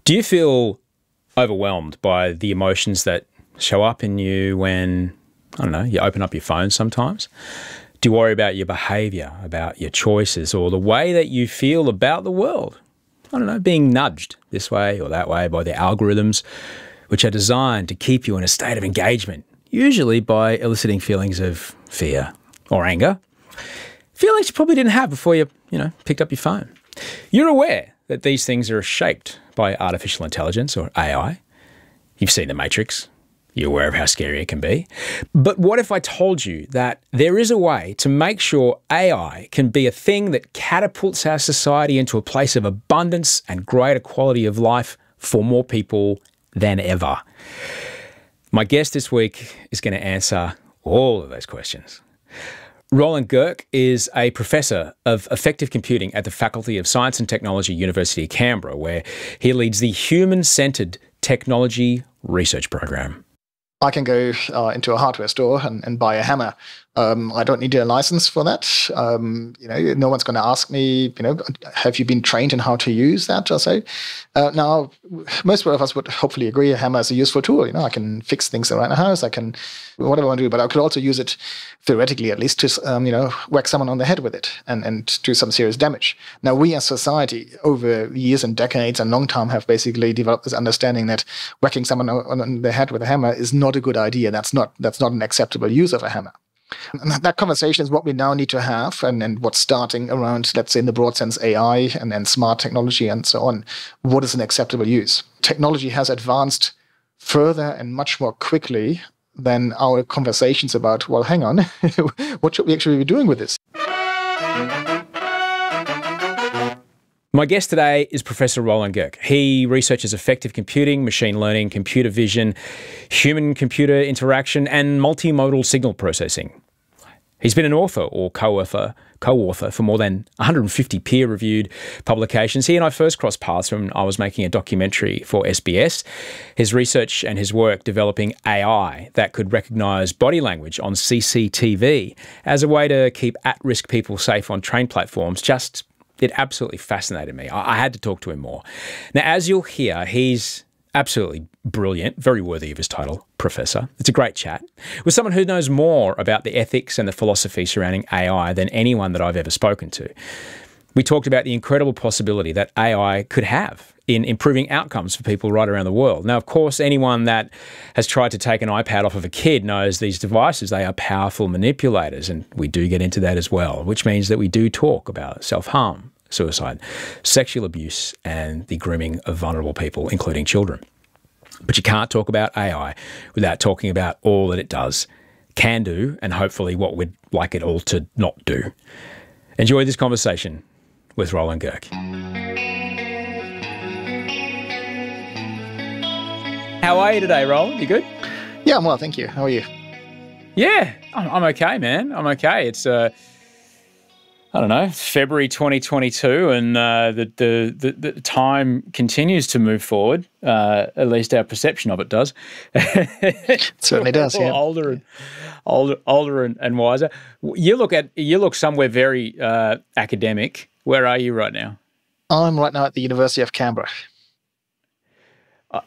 Do you feel overwhelmed by the emotions that show up in you when, I don't know, you open up your phone sometimes? Do you worry about your behaviour, about your choices, or the way that you feel about the world? I don't know, being nudged this way or that way by the algorithms, which are designed to keep you in a state of engagement, usually by eliciting feelings of fear or anger. Feelings you probably didn't have before you picked up your phone. You're aware that these things are shaped by artificial intelligence or AI. You've seen The Matrix. You're aware of how scary it can be. But what if I told you that there is a way to make sure AI can be a thing that catapults our society into a place of abundance and greater quality of life for more people than ever? My guest this week is going to answer all of those questions. Roland Goecke is a professor of affective computing at the Faculty of Science and Technology, University of Canberra, where he leads the Human-Centered Technology Research Program. I can go into a hardware store and buy a hammer. I don't need a license for that. No one's going to ask me, have you been trained in how to use that or so. Now, most of us would hopefully agree a hammer is a useful tool. I can fix things around the house. I can, whatever I want to do, but I could also use it, theoretically at least, to, whack someone on the head with it and do some serious damage. Now, we as society, over years and decades and long time, have basically developed this understanding that whacking someone on the head with a hammer is not a good idea. That's not an acceptable use of a hammer. And that conversation is what we now need to have, and what's starting around, let's say, in the broad sense, AI and smart technology and so on. What is an acceptable use? Technology has advanced further and much more quickly than our conversations about, well, hang on, what should we actually be doing with this? My guest today is Professor Roland Goecke. He researches affective computing, machine learning, computer vision, human-computer interaction, and multimodal signal processing. He's been an author or co-author for more than 150 peer-reviewed publications. He and I first crossed paths when I was making a documentary for SBS. His research and his work developing AI that could recognise body language on CCTV as a way to keep at-risk people safe on train platforms it absolutely fascinated me. I had to talk to him more. Now, as you'll hear, he's absolutely brilliant, very worthy of his title, Professor. It's a great chat with someone who knows more about the ethics and the philosophy surrounding AI than anyone that I've ever spoken to. We talked about the incredible possibility that AI could have in improving outcomes for people right around the world. Now, of course, anyone that has tried to take an iPad off of a kid knows these devices, they are powerful manipulators, and we do get into that as well, which means that we do talk about self-harm, suicide, sexual abuse, and the grooming of vulnerable people, including children. But you can't talk about AI without talking about all that it does, can do, and hopefully what we'd like it all to not do. Enjoy this conversation with Roland Goecke. How are you today, Roland? You good? Yeah, I'm well, thank you. How are you? Yeah, I'm okay, man. I'm okay. It's February 2022, and the time continues to move forward. At least our perception of it does. It certainly does. Yeah. Older and wiser. You look somewhere very academic. Where are you right now? I'm right now at the University of Canberra.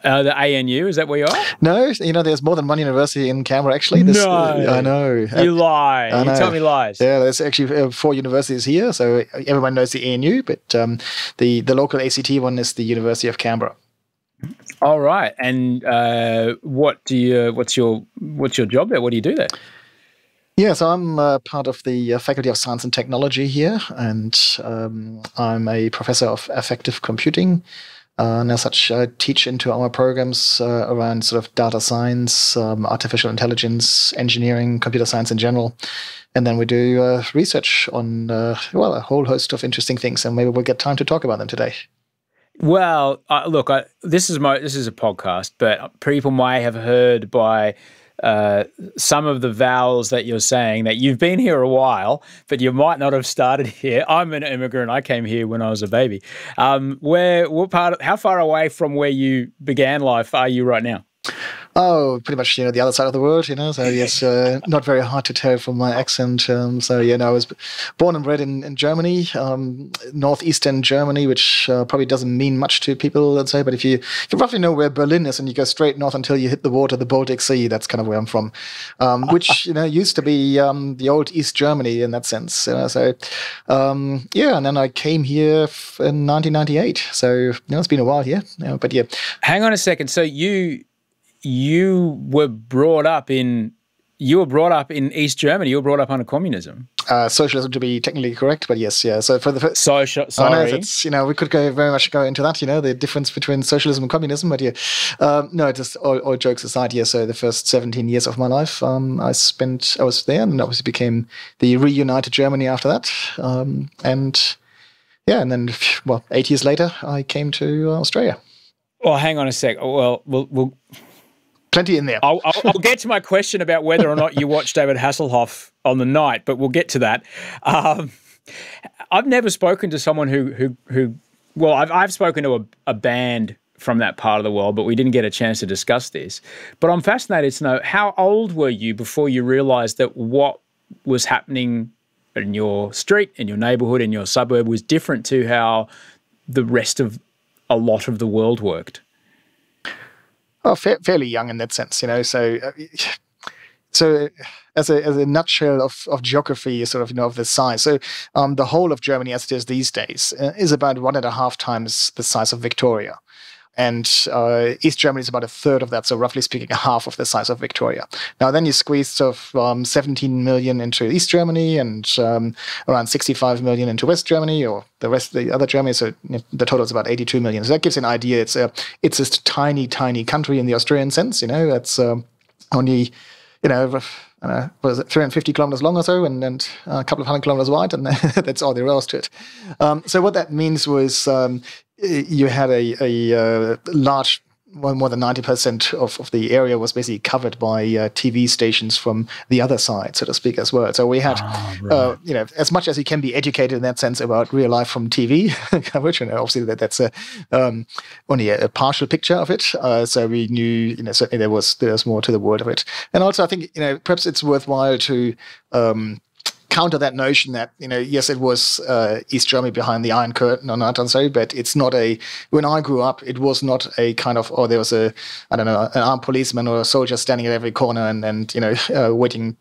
The ANU, is that where you are? No, there's more than one university in Canberra, actually. No. I know. You lie. You tell me lies. Yeah, there's actually 4 universities here, so everyone knows the ANU, but the local ACT one is the University of Canberra. All right. And what's your job there? What do you do there? Yeah, so I'm part of the Faculty of Science and Technology here, and I'm a professor of affective computing. And as such, I teach into our programs around sort of data science, artificial intelligence, engineering, computer science in general. And then we do research on, a whole host of interesting things, and maybe we'll get time to talk about them today. Well, look, this is a podcast, but people may have heard by some of the vowels that you're saying that you've been here a while, but you might not have started here. I'm an immigrant. I came here when I was a baby. How far away from where you began life are you right now? Oh, pretty much, the other side of the world, So yes, not very hard to tell from my accent. No, I was born and bred in Germany, northeastern Germany, which probably doesn't mean much to people, let's say. But if you roughly know where Berlin is and you go straight north until you hit the water, the Baltic Sea, that's kind of where I'm from, which used to be the old East Germany in that sense. Yeah, and then I came here in 1998. So it's been a while here. But yeah. Hang on a second. So you were brought up in East Germany. You were brought up under communism. Socialism, to be technically correct, but yes, yeah. So for the first, sorry, we could very much go into that. The difference between socialism and communism. But yeah, no, just all jokes aside. Yeah, so the first 17 years of my life, I was there, and obviously became the reunited Germany after that. And then 8 years later, I came to Australia. Oh, hang on a sec. Well, we'll plenty in there. I'll get to my question about whether or not you watched David Hasselhoff on The Night, but we'll get to that. I've never spoken to someone who I've spoken to a band from that part of the world, but we didn't get a chance to discuss this. But I'm fascinated to know, how old were you before you realised that what was happening in your street, in your neighbourhood, in your suburb was different to how the rest of a lot of the world worked? Oh, fairly young in that sense, So as a nutshell of geography, sort of, of this size. So the whole of Germany, as it is these days, is about 1.5 times the size of Victoria. And East Germany is about a third of that, so roughly speaking, half of the size of Victoria. Now, then you squeeze 17 million into East Germany and around 65 million into West Germany, or the other Germany. So the total is about 82 million. So that gives you an idea. It's a tiny, tiny country in the Australian sense. That's only, what is it, 350 kilometers long or so, and a couple of 100 kilometers wide, and that's all there is to it. So what that means was you had a large, more than 90% of the area was basically covered by TV stations from the other side, so to speak, as well. So we had, as much as you can be educated in that sense about real life from TV coverage, and obviously that's only a partial picture of it. So we knew, certainly there was more to the world of it. And also, I think, perhaps it's worthwhile to counter that notion that, yes, it was East Germany behind the Iron Curtain or not, but it's not when I grew up, it was not a kind of, there was an armed policeman or a soldier standing at every corner and waiting,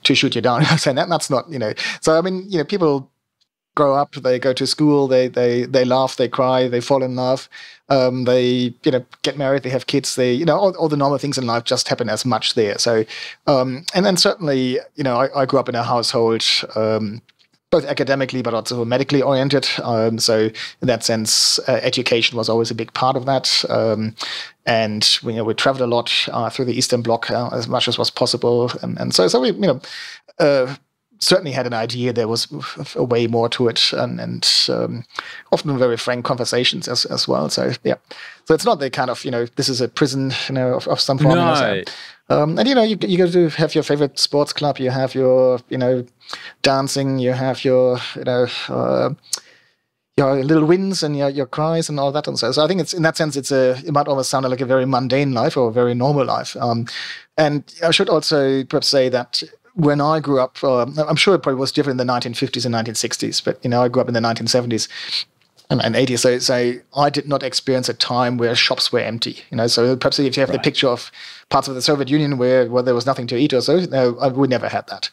to shoot you down. So that's not, so I mean, people grow up, they go to school, they laugh, they cry, they fall in love, they get married, they have kids, they all the normal things in life just happen as much there. So and then certainly I grew up in a household both academically but also medically oriented. So in that sense, education was always a big part of that. And we traveled a lot through the Eastern Bloc as much as was possible, and so we certainly had an idea there was a way more to it, and often very frank conversations as well. So yeah, so it's not the kind of this is a prison of some form. No. And you go to have your favorite sports club, you have your dancing, you have your little wins and your cries and all that. And so I think it's in that sense it might almost sound like a very mundane life or a very normal life. And I should also perhaps say that when I grew up, I'm sure it probably was different in the 1950s and 1960s, but I grew up in the 1970s and 80s. So I did not experience a time where shops were empty. So perhaps if you have the picture of parts of the Soviet Union where there was nothing to eat or so, no, we never had that.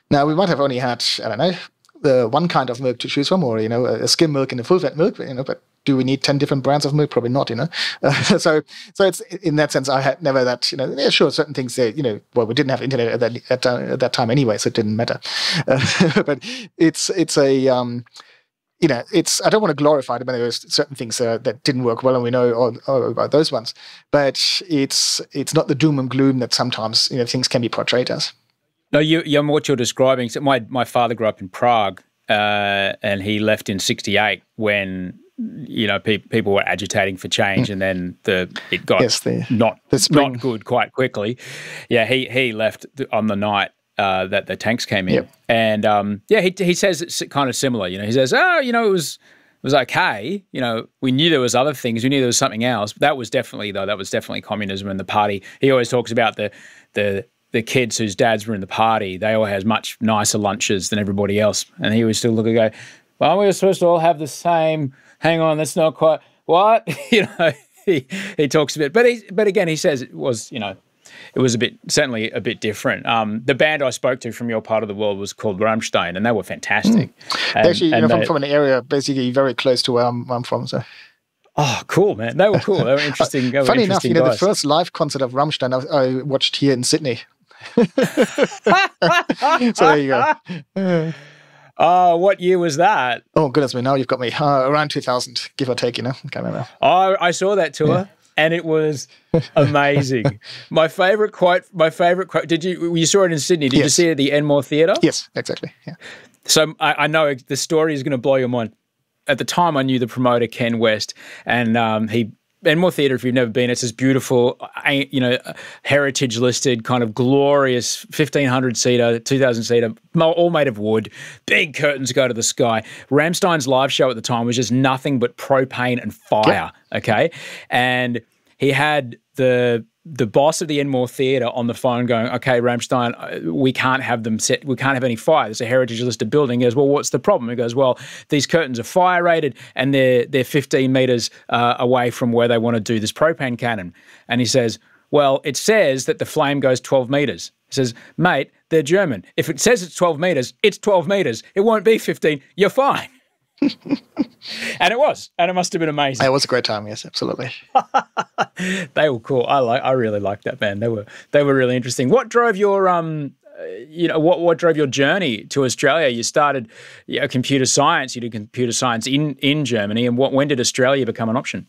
Now we might have only had, I don't know, the one kind of milk to choose from, or a skim milk and a full fat milk, but do we need 10 different brands of milk? Probably not, So it's in that sense, I had never that, yeah, sure, certain things there, we didn't have internet at that time anyway, so it didn't matter. But it's a, it's, I don't want to glorify them, but there was certain things that didn't work well, and we know all about those ones. But it's not the doom and gloom that sometimes, things can be portrayed as. No, what you're describing. So my father grew up in Prague, and he left in '68 when people were agitating for change, and then it got not good quite quickly. Yeah, he left on the night that the tanks came in, and he says it's kind of similar. He says, it was okay. You know, we knew there was other things. We knew there was something else. But that was definitely communism and the party. He always talks about the kids whose dads were in the party. They all had much nicer lunches than everybody else. And he would still look and go, well, we were supposed to all have the same. Hang on, that's not quite what. He talks a bit, but again, he says it was certainly a bit different. The band I spoke to from your part of the world was called Rammstein, and they were fantastic. From an area basically very close to where I'm from. So. Oh, cool, man! They were cool. They were interesting. Funny enough, the first live concert of Rammstein I watched here in Sydney. So there you go. What year was that? Oh, goodness me, now you've got me. Around 2000, give or take, I can't remember. Oh, I saw that tour, and it was amazing. My favourite quote, you saw it in Sydney, did you see it at the Enmore Theatre? Yes, exactly, yeah. So I know the story is going to blow your mind. At the time, I knew the promoter, Ken West, and Enmore Theatre, if you've never been, it's this beautiful, heritage-listed, kind of glorious 1,500-seater, 2,000-seater, all made of wood. Big curtains go to the sky. Rammstein's live show at the time was just nothing but propane and fire, okay? And he had the boss of the Enmore Theatre on the phone going, okay, Rammstein, we can't have them set, we can't have any fire. There's a heritage listed building. He goes, well, what's the problem? He goes, well, these curtains are fire rated and they're 15 metres away from where they want to do this propane cannon. And he says, well, it says that the flame goes 12 metres. He says, mate, they're German. If it says it's 12 metres, it's 12 metres. It won't be 15. You're fine. And it was, and it must have been amazing. It was a great time, yes, absolutely. They were cool. I really liked that band. They were really interesting. What drove your what drove your journey to Australia? You started computer science. You did computer science in Germany, and when did Australia become an option?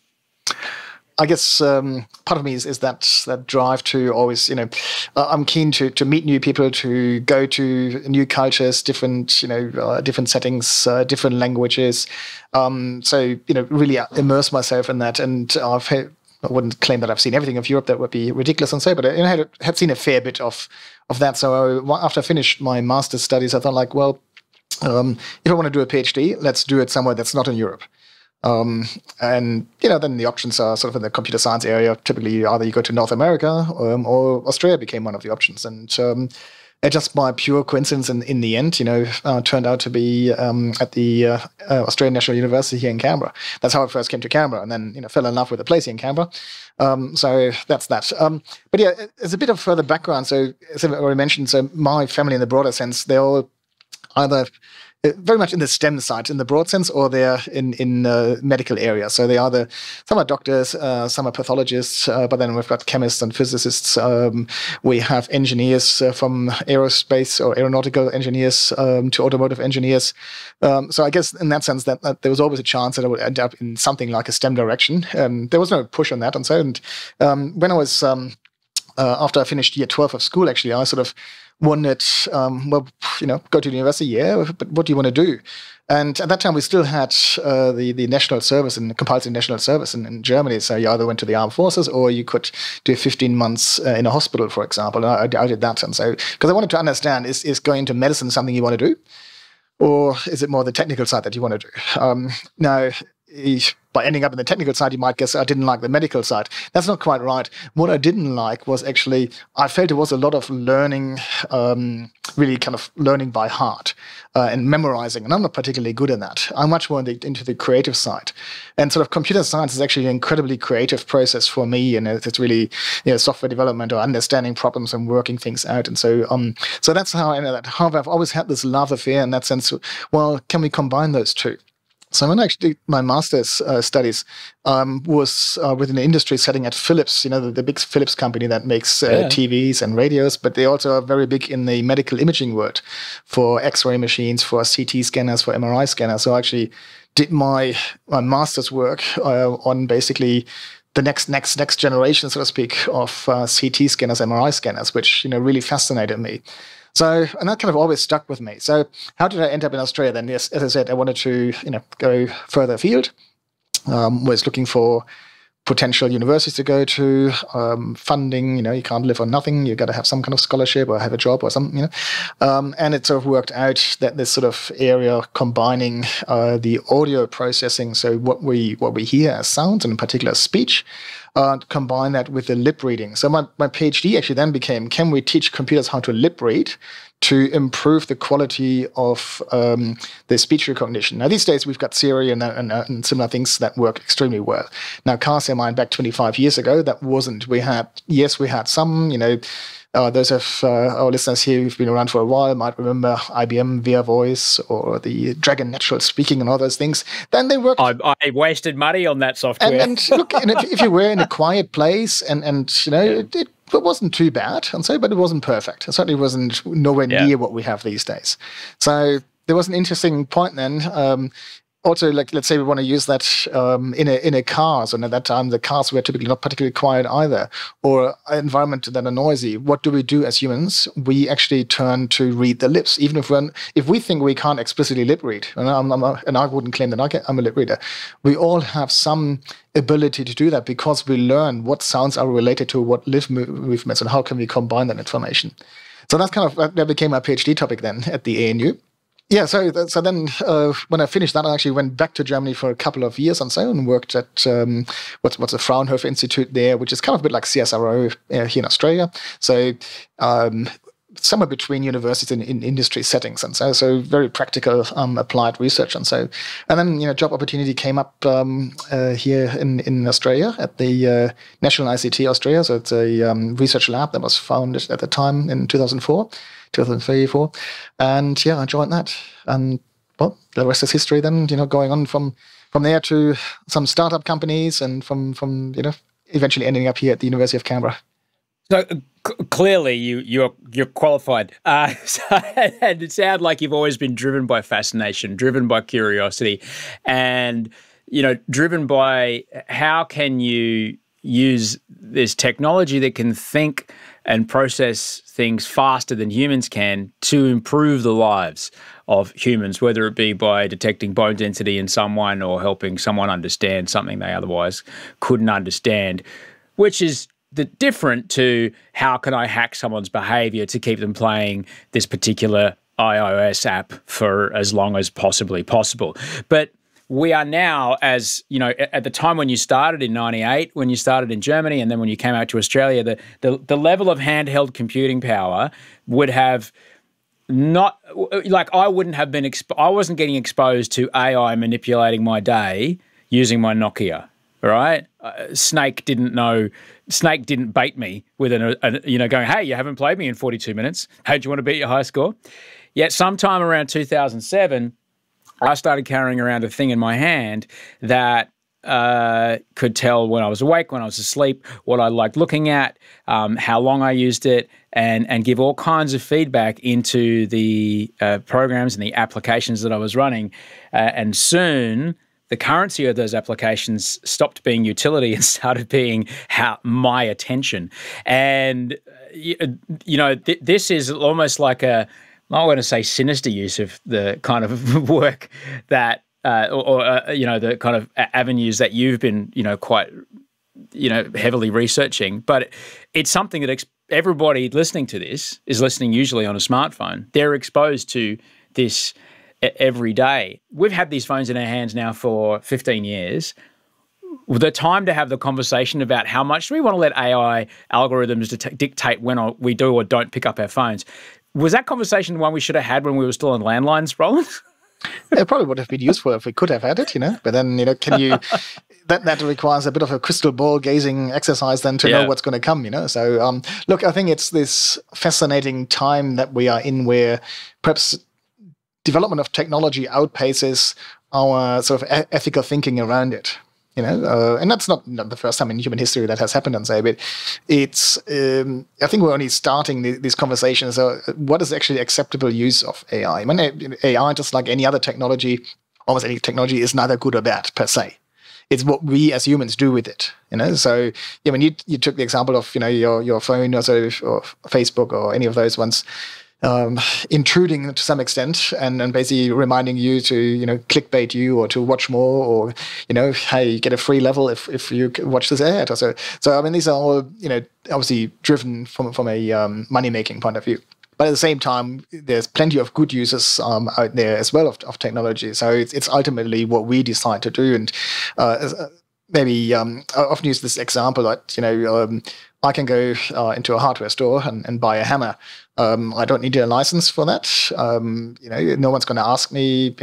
I guess part of me is that drive to always, I'm keen to meet new people, to go to new cultures, different settings, different languages. So, really immerse myself in that. And I wouldn't claim that I've seen everything of Europe. That would be ridiculous and so, but I had seen a fair bit of that. So after I finished my master's studies, I thought if I want to do a PhD, let's do it somewhere that's not in Europe. And then the options are sort of in the computer science area. Typically, either you go to North America or Australia became one of the options. And it just by pure coincidence, in the end, turned out to be at the Australian National University here in Canberra. That's how I first came to Canberra, and then fell in love with the place here in Canberra. So that's that. But yeah, as a bit of further background, so as I already mentioned, so my family in the broader sense, they're all either very much in the STEM side in the broad sense, or they're in medical area. So they are some are doctors, some are pathologists, but then we've got chemists and physicists. We have engineers from aerospace or aeronautical engineers to automotive engineers. So I guess in that sense that there was always a chance that I would end up in something like a STEM direction. There was no push on that. And so when I was after I finished year 12 of school, actually, I sort of wondered, go to the university, but what do you want to do? And at that time, we still had the national service and compulsory national service in Germany. So you either went to the armed forces or you could do 15 months in a hospital, for example. And I did that. And so, because I wanted to understand, is going into medicine something you want to do? Or is it more the technical side that you want to do? Now, by ending up in the technical side, you might guess I didn't like the medical side. That's not quite right. What I didn't like was actually, I felt there was a lot of learning, really kind of learning by heart and memorizing. And I'm not particularly good in that. I'm much more into the creative side. And sort of computer science is actually an incredibly creative process for me. And it's really, software development or understanding problems and working things out. And so, so that's how I ended that. However, I've always had this love affair in that sense. Well, can we combine those two? So when I actually did my master's studies was within an industry setting at Philips, the big Philips company that makes TVs and radios, but they also are very big in the medical imaging world for X-ray machines, for CT scanners, for MRI scanners. So I actually did my master's work on basically the next generation, so to speak, of CT scanners, MRI scanners, which really fascinated me. So, and that kind of always stuck with me. So how did I end up in Australia then? Yes, as I said, I wanted to, go further afield. Was looking for potential universities to go to, funding. You can't live on nothing. You got to have some kind of scholarship or have a job or something. And it sort of worked out that this sort of area combining the audio processing, so what we hear as sounds, and in particular speech, combine that with the lip reading. So my PhD actually then became, can we teach computers how to lip read to improve the quality of the speech recognition? Now, these days, we've got Siri and similar things that work extremely well. Now, Cars Mine back 25 years ago, that wasn't. We had some, those of our listeners here who've been around for a while might remember IBM Via Voice or the Dragon Natural Speaking and all those things. Then they worked. I wasted money on that software. And look, if you were in a quiet place and it wasn't too bad, but it wasn't perfect. It certainly wasn't nowhere near what we have these days. So there was an interesting point then. Also, like, let's say we want to use that in a car. So at that time, the cars were typically not particularly quiet either, or an environment that are noisy. What do we do as humans? We actually turn to read the lips, even if we think we can't explicitly lip read. And I wouldn't claim that I'm a lip reader. We all have some ability to do that because we learn what sounds are related to what lip movements and how can we combine that information. So that's that became my PhD topic then at the ANU. Yeah, so then when I finished that, I actually went back to Germany for a couple of years and worked at what's the Fraunhofer Institute there, which is kind of a bit like CSIRO here in Australia. So somewhere between universities and in industry settings, and so very practical applied research, and then job opportunity came up here in Australia at the National ICT Australia. So it's a research lab that was founded at the time in 2003, 2004, and I joined that, and well, the rest is history. Then going on from there to some startup companies, and from eventually ending up here at the University of Canberra. So clearly you're qualified. And it sounds like you've always been driven by fascination, driven by curiosity, and driven by how can you use this technology that can think and process things faster than humans can to improve the lives of humans, whether it be by detecting bone density in someone or helping someone understand something they otherwise couldn't understand, which is different to how can I hack someone's behavior to keep them playing this particular iOS app for as long as possibly possible. But we are now, as at the time when you started in '98, when you started in Germany, and then when you came out to Australia, the level of handheld computing power would have not, like, I wouldn't have been, I wasn't getting exposed to AI manipulating my day using my Nokia, right? Snake didn't bait me with going, hey, you haven't played me in 42 minutes. Hey, do you want to beat your high score? Yet sometime around 2007, I started carrying around a thing in my hand that could tell when I was awake, when I was asleep, what I liked looking at, how long I used it, and give all kinds of feedback into the programs and the applications that I was running. And soon, the currency of those applications stopped being utility and started being my attention. And, this is almost like I want to say sinister use of the kind of work that, the kind of avenues that you've been, quite, heavily researching. But it's something that everybody listening to this is listening usually on a smartphone. They're exposed to this every day. We've had these phones in our hands now for 15 years. The time to have the conversation about how much do we want to let AI algorithms dictate when we do or don't pick up our phones. Was that conversation the one we should have had when we were still on landlines, Roland? It probably would have been useful if we could have had it, But then, can you? That requires a bit of a crystal ball gazing exercise then to know what's going to come, So, look, I think it's this fascinating time that we are in, where perhaps development of technology outpaces our sort of ethical thinking around it. And that's not the first time in human history that has happened, but it's, I think we're only starting these conversations. What is actually acceptable use of AI? I mean, AI, just like any other technology, almost any technology, is neither good or bad per se. It's what we as humans do with it, So, when you took the example of, your phone or Facebook or any of those ones, intruding to some extent and basically reminding you to, clickbait you or to watch more or, hey, get a free level if you watch this ad or so. So, I mean, these are all, obviously driven from a money-making point of view. But at the same time, there's plenty of good uses out there as well of technology. So it's ultimately what we decide to do. And maybe I often use this example that, I can go into a hardware store and buy a hammer. I don't need a license for that. No one's going to ask me,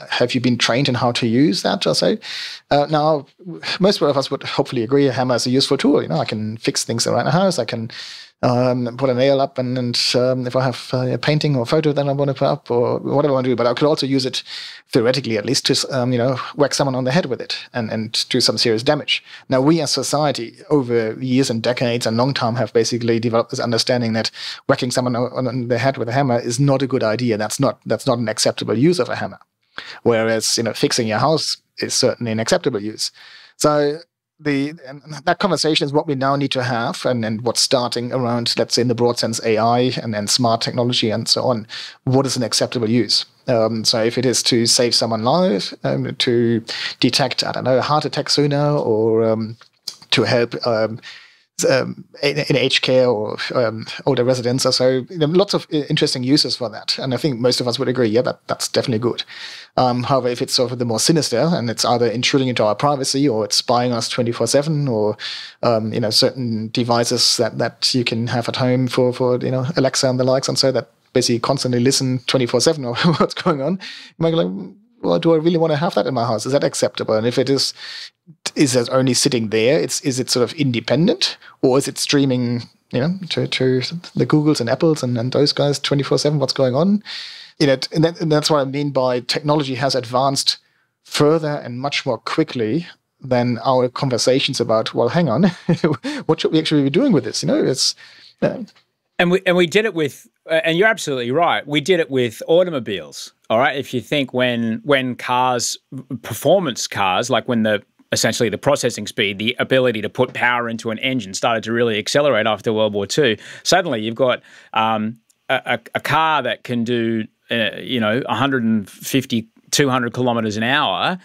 have you been trained in how to use that or so. Now, most of us would hopefully agree a hammer is a useful tool. I can fix things around the house. I can put a nail up and if I have a painting or photo that I want to put up or whatever I want to do. But I could also use it, theoretically at least, to whack someone on the head with it and do some serious damage. Now, we as society, over years and decades and long time, have basically developed this understanding that whacking someone on the head with a hammer is not a good idea. That's not an acceptable use of a hammer. Whereas, fixing your house is certainly an acceptable use. So that conversation is what we now need to have, and what's starting around, let's say, in the broad sense, AI and smart technology and so on. What is an acceptable use? So if it is to save someone life, to detect, I don't know, a heart attack sooner, or to help in aged care or older residents or so, lots of interesting uses for that. And I think most of us would agree, yeah, that's definitely good. However, if it's sort of the more sinister and it's either intruding into our privacy or it's spying us 24/7 or, certain devices that you can have at home for Alexa and the likes and so that basically constantly listen 24/7 or what's going on, you might go like, well, do I really want to have that in my house? Is that acceptable? And if it is it only sitting there? Is it sort of independent, or is it streaming, to the Googles and Apples and those guys 24/7? What's going on? And that's what I mean by technology has advanced further and much more quickly than our conversations about, well, hang on, what should we actually be doing with this? It's. And we did it with, and you're absolutely right, we did it with automobiles. All right, if you think when cars, performance cars, like when essentially the processing speed, the ability to put power into an engine started to really accelerate after World War II, suddenly you've got a car that can do 150, 200 kilometers an hour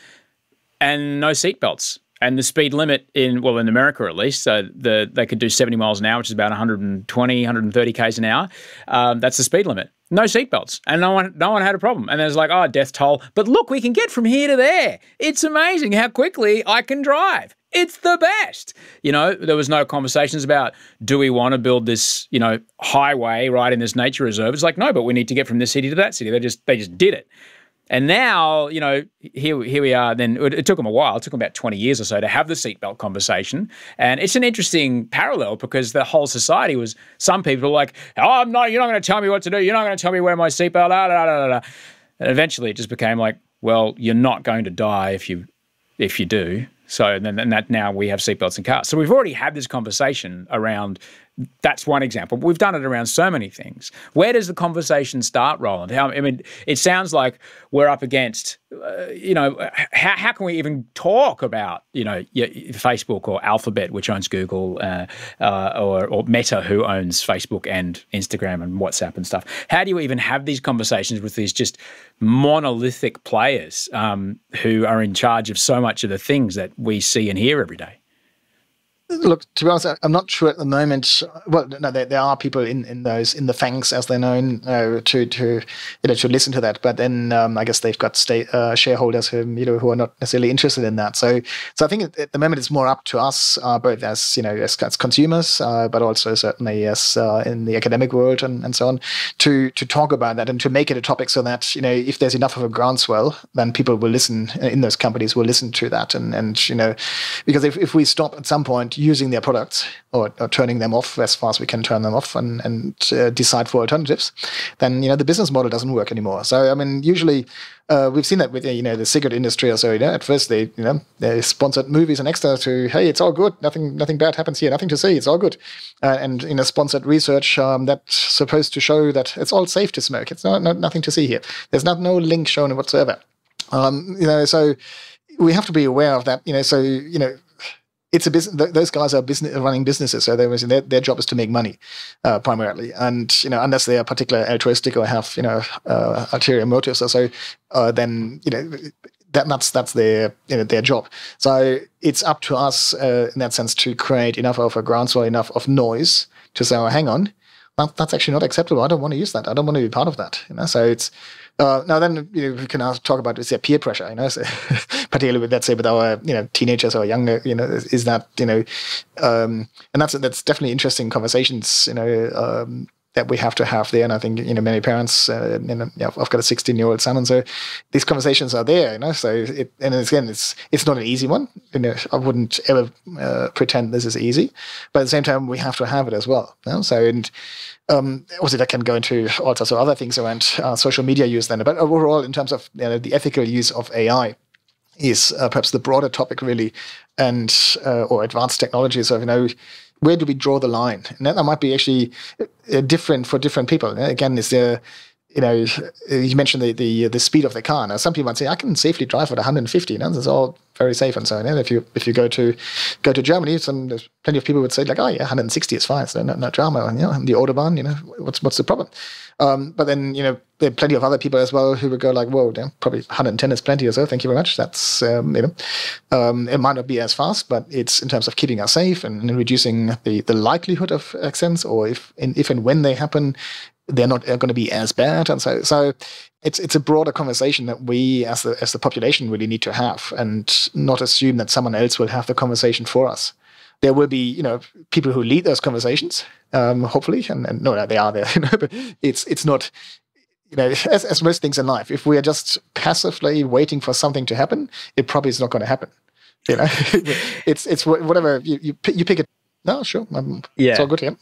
and no seatbelts. And the speed limit in America at least, so they could do 70 miles an hour, which is about 120, 130 k's an hour. That's the speed limit. No seatbelts, and no one had a problem. And there's like, oh, death toll. But look, we can get from here to there. It's amazing how quickly I can drive. It's the best. There was no conversations about, do we want to build this, highway right in this nature reserve? It's like, no, but we need to get from this city to that city. They just did it. And now, here we are. Then it took them a while. It took them about 20 years or so to have the seatbelt conversation. And it's an interesting parallel because the whole society was, some people were like, oh, no, you're not going to tell me what to do. You're not going to tell me where my seatbelt, da, da, da, da. And eventually it just became like, well, you're not going to die if you do. So now we have seatbelts in cars. So we've already had this conversation around. That's one example. But we've done it around so many things. Where does the conversation start, Roland? It sounds like we're up against, how can we even talk about, Facebook or Alphabet, which owns Google, or Meta, who owns Facebook and Instagram and WhatsApp and stuff. How do you even have these conversations with these just monolithic players who are in charge of so much of the things that we see and hear every day? Look, to be honest, I'm not sure at the moment. Well, no, there are people in the FANGs, as they're known, to listen to that. But then I guess they've got shareholders who are not necessarily interested in that. So I think at the moment it's more up to us, both as as consumers, but also certainly as in the academic world and so on, to talk about that and to make it a topic so that if there's enough of a groundswell, then people will listen in those companies will listen to that and because if we stop at some point using their products or turning them off as far as we can turn them off and decide for alternatives, then the business model doesn't work anymore. So usually we've seen that with the cigarette industry or so. At first they sponsored movies and extras to, hey, it's all good, nothing bad happens here, nothing to see, it's all good, and sponsored research that's supposed to show that it's all safe to smoke. It's nothing to see here. There's no link shown whatsoever. So we have to be aware of that. it's a business. Those guys are running businesses, so their job is to make money primarily. And unless they are particularly altruistic or have ulterior motives or so, then that's their their job. So it's up to us in that sense to create enough of a groundswell, enough of noise to say, oh, hang on, that's actually not acceptable. I don't want to use that. I don't want to be part of that. So it's now then we can also talk about peer pressure. So particularly with, let's say, with our teenagers or younger. Is that and that's definitely interesting conversations. That we have to have there, and I think many parents. I've got a 16-year-old son, and so these conversations are there. So it's not an easy one. I wouldn't ever pretend this is easy, but at the same time, we have to have it as well. So obviously that can go into all sorts of other things around social media use. Then, but overall, in terms of the ethical use of AI, is perhaps the broader topic really, and or advanced technologies of where do we draw the line? And that might be actually different for different people. Again, is there, you mentioned the speed of the car. Now, some people might say, I can safely drive at 150. That's all very safe and so on. And if you go to Germany, there's plenty of people would say like, oh yeah, 160 is fine. So no drama. The Autobahn, what's the problem? But then there are plenty of other people as well who would go like, whoa, probably 110 is plenty or so. Thank you very much. That's it might not be as fast, but it's in terms of keeping us safe and reducing the likelihood of accidents, or if and when they happen, they're not going to be as bad. And so it's a broader conversation that we as the population really need to have, and not assume that someone else will have the conversation for us. There will be people who lead those conversations, hopefully, and no, they are there. But it's not. As most things in life, if we are just passively waiting for something to happen, it probably is not going to happen. It's whatever you pick it. No, sure, it's all good. Yeah.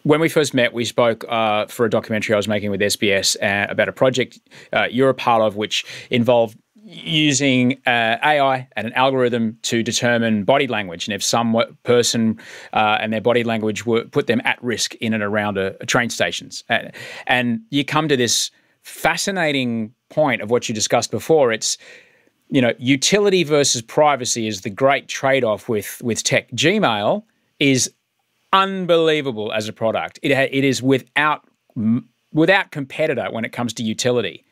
When we first met, we spoke for a documentary I was making with SBS about a project you're a part of, which involved using AI and an algorithm to determine body language, and if some person and their body language put them at risk in and around a train stations. And you come to this fascinating point of what you discussed before. It's utility versus privacy is the great trade-off with tech. Gmail is unbelievable as a product. It is without competitor when it comes to utility.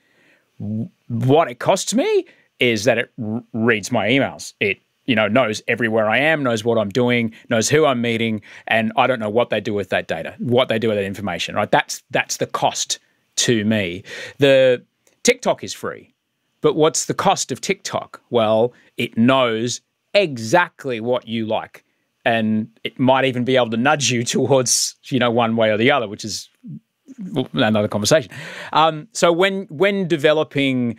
What it costs me is that it reads my emails. It knows everywhere I am, knows what I'm doing, knows who I'm meeting, and I don't know what they do with that data, what they do with that information. Right? That's the cost to me. The TikTok is free, but what's the cost of TikTok? Well, it knows exactly what you like, and it might even be able to nudge you towards one way or the other, which is another conversation. So when developing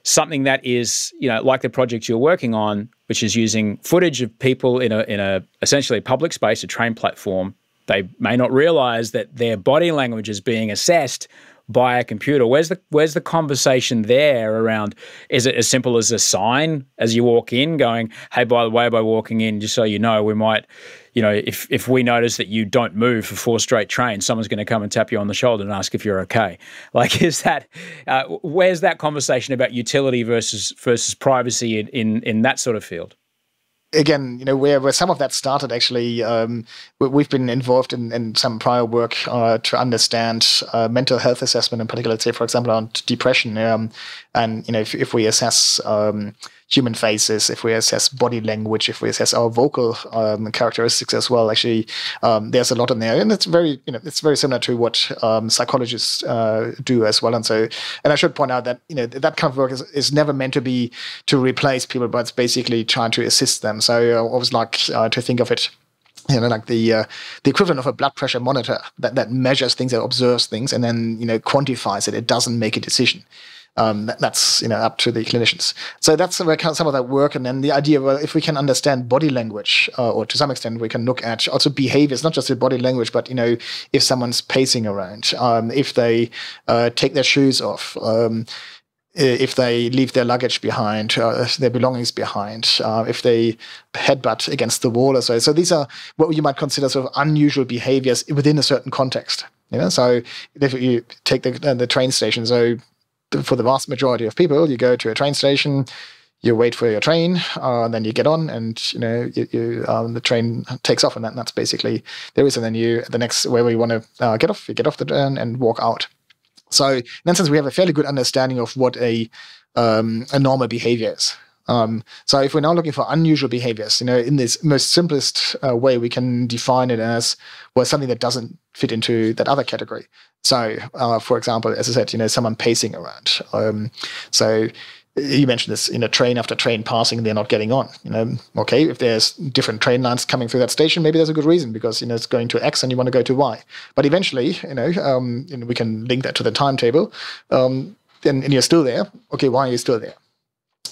something that is, like the project you're working on, which is using footage of people in a essentially public space, a train platform, they may not realize that their body language is being assessed by a computer. Where's the conversation there around? Is it as simple as a sign as you walk in going, hey, by the way, by walking in, just so you know, we might, if we notice that you don't move for 4 straight trains, someone's going to come and tap you on the shoulder and ask if you're okay. Like, is that, where's that conversation about utility versus privacy in that sort of field? Again, where some of that started, actually, we've been involved in some prior work to understand mental health assessment, in particular, say, for example, on depression. And if we assess human faces, if we assess body language, if we assess our vocal characteristics as well, actually, there's a lot in there, and it's very, it's very similar to what psychologists do as well. And I should point out that that kind of work is never meant to be to replace people, but it's basically trying to assist them. So I always like to think of it, like the equivalent of a blood pressure monitor that measures things, that observes things, and then quantifies it. It doesn't make a decision. That's up to the clinicians. So that's where some of that work, and then the idea, well, if we can understand body language, or to some extent we can look at also behaviors, not just the body language, but if someone's pacing around, if they take their shoes off, if they leave their luggage behind, their belongings behind, if they headbutt against the wall or so. So these are what you might consider sort of unusual behaviors within a certain context. So if you take the train station, so for the vast majority of people, you go to a train station, you wait for your train, then you get on, and the train takes off, and that's basically there is. And then the next wherever you want to get off, you get off the train and walk out. So in that sense, we have a fairly good understanding of what a normal behavior is. So if we're now looking for unusual behaviors, in this most simplest way, we can define it as, well, something that doesn't fit into that other category. So, for example, as I said, someone pacing around. So you mentioned this, train after train passing, they're not getting on. Okay, if there's different train lines coming through that station, maybe there's a good reason because it's going to X and you want to go to Y. But eventually, we can link that to the timetable. And you're still there. Okay, why are you still there?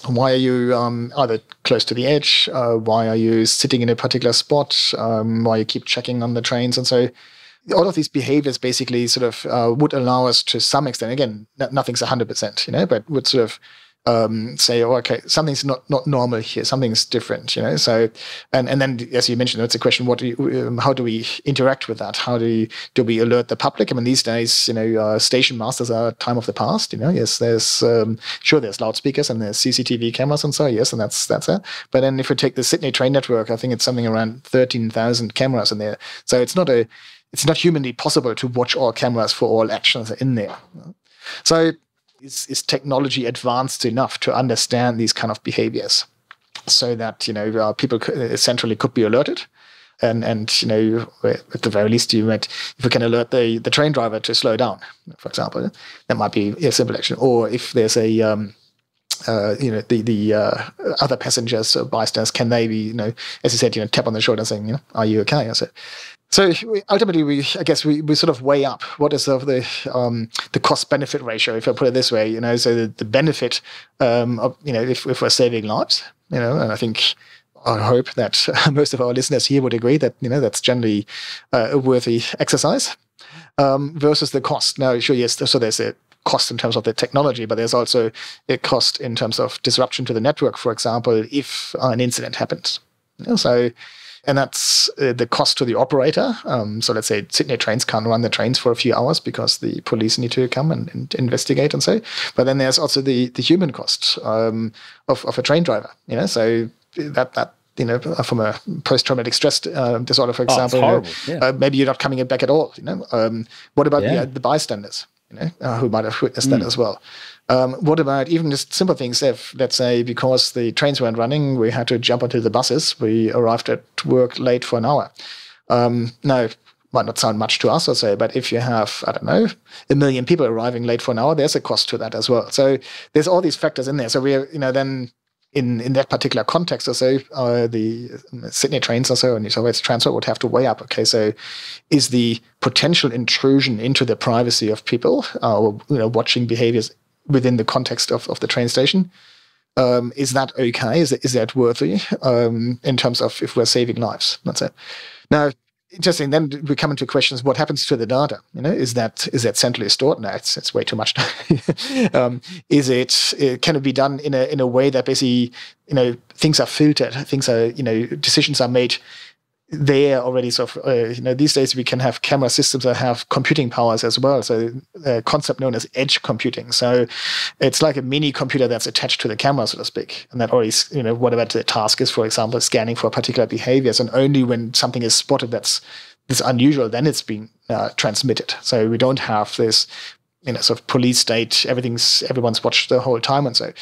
Why are you either close to the edge? Why are you sitting in a particular spot? Why you keep checking on the trains? And so all of these behaviors basically sort of would allow us to some extent, again, nothing's 100%, but would sort of say, oh, okay, something's not normal here, something's different, So, and then as you mentioned, it's a question: how do we interact with that? How do we alert the public? I mean, these days, station masters are a time of the past. Yes, there's there's loudspeakers and there's CCTV cameras and so yes, and that's it. But then if we take the Sydney train network, I think it's something around 13,000 cameras in there. So it's not humanly possible to watch all cameras for all actions in there. So is technology advanced enough to understand these kind of behaviors so that people essentially could be alerted, and at the very least, if we can alert the train driver to slow down, for example, that might be a simple action. Or if there's a the other passengers or bystanders, can they be as you said, tap on the shoulder saying, are you okay? So ultimately, we sort of weigh up what is the cost-benefit ratio, if I put it this way. So the benefit of if we're saving lives, and I hope that most of our listeners here would agree that that's generally a worthy exercise versus the cost. Now, sure, yes. So there's a cost in terms of the technology, but there's also a cost in terms of disruption to the network. For example, if an incident happens, and that's the cost to the operator. So let's say Sydney Trains can't run the trains for a few hours because the police need to come and investigate and so. But then there's also the human cost of a train driver. So that from a post-traumatic stress disorder, for example, maybe you're not coming back at all. What about the bystanders? Who might have witnessed that as well. What about even just simple things? If, let's say, because the trains weren't running, we had to jump onto the buses, we arrived at work late for an hour. Now, might not sound much to us, or say, but if you have, 1 million people arriving late for an hour, there's a cost to that as well. So there's all these factors in there. So we're, then in that particular context, or so, the Sydney Trains or so, and New South Wales Transport would have to weigh up, okay, so is the potential intrusion into the privacy of people, watching behaviors within the context of the train station, is that okay? Is that worthy in terms of if we're saving lives? That's it. Now, interesting. Then we come into questions: what happens to the data? Is that centrally stored? No, it's way too much. Can it be done in a way that basically things are filtered, things are decisions are made there already? So these days we can have camera systems that have computing powers as well. So a concept known as edge computing. So it's like a mini computer that's attached to the camera, so to speak. And that already, whatever the task is, for example, scanning for particular behaviors. And only when something is spotted that's unusual, then it's being transmitted. So we don't have this, sort of police state. Everyone's watched the whole time, and so,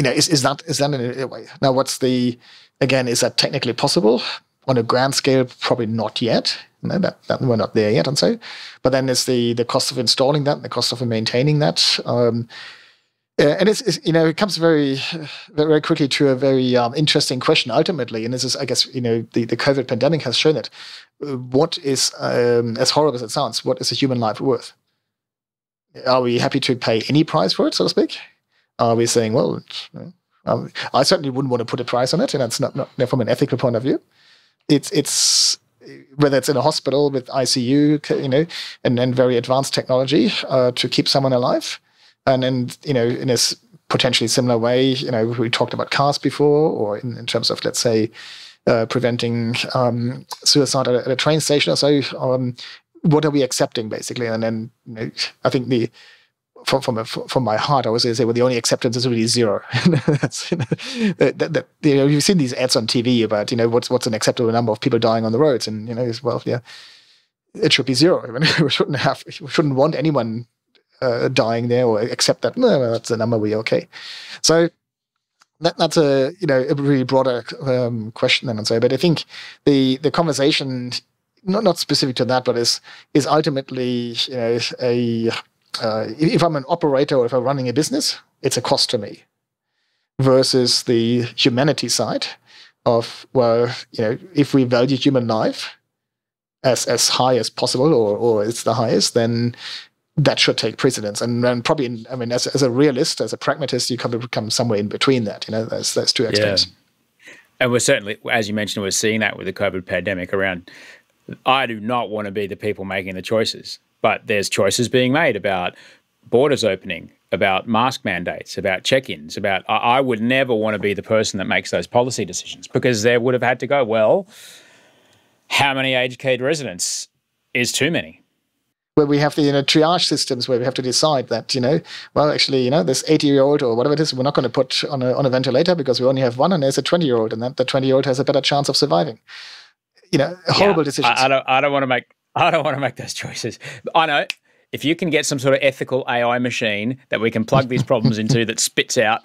is that in a way? Now, is that technically possible? On a grand scale, probably not yet. That we're not there yet, and so. But then there's the cost of installing that, the cost of maintaining that, and it comes very, very quickly to a very interesting question ultimately. And this is, I guess, the COVID pandemic has shown it. What is, as horrible as it sounds, what is a human life worth? Are we happy to pay any price for it, so to speak? Are we saying, well, I certainly wouldn't want to put a price on it, and that's not from an ethical point of view. It's whether it's in a hospital with ICU, and very advanced technology to keep someone alive, and then in a potentially similar way, we talked about cars before, or in terms of, let's say, preventing suicide at a train station or so. What are we accepting basically? And then I think from my heart, I always say, well, the only acceptance is really zero. That's, you've seen these ads on TV about, what's an acceptable number of people dying on the roads, and well, yeah, it should be zero. I mean, we shouldn't want anyone dying there, or accept that. No, well, that's the number. We're okay. So that's a a really broader question then, and so. But I think the conversation, not specific to that, but is ultimately if I'm an operator or if I'm running a business, it's a cost to me, versus the humanity side of, well, if we value human life as high as possible, or it's the highest, then that should take precedence. And probably, as a realist, as a pragmatist, you come somewhere in between that. There's two extremes. Yeah. And we're certainly, as you mentioned, we're seeing that with the COVID pandemic around. I do not want to be the people making the choices, but there's choices being made about borders opening, about mask mandates, about check-ins, about I would never want to be the person that makes those policy decisions, because there would have had to go, well, how many aged care residents is too many? Where we have the triage systems where we have to decide that, well, actually, this 80-year-old or whatever it is, we're not going to put on a ventilator because we only have one, and there's a 20-year-old, and that the 20-year-old has a better chance of surviving. Horrible decisions. I don't want to make those choices. I know if you can get some sort of ethical AI machine that we can plug these problems into that spits out,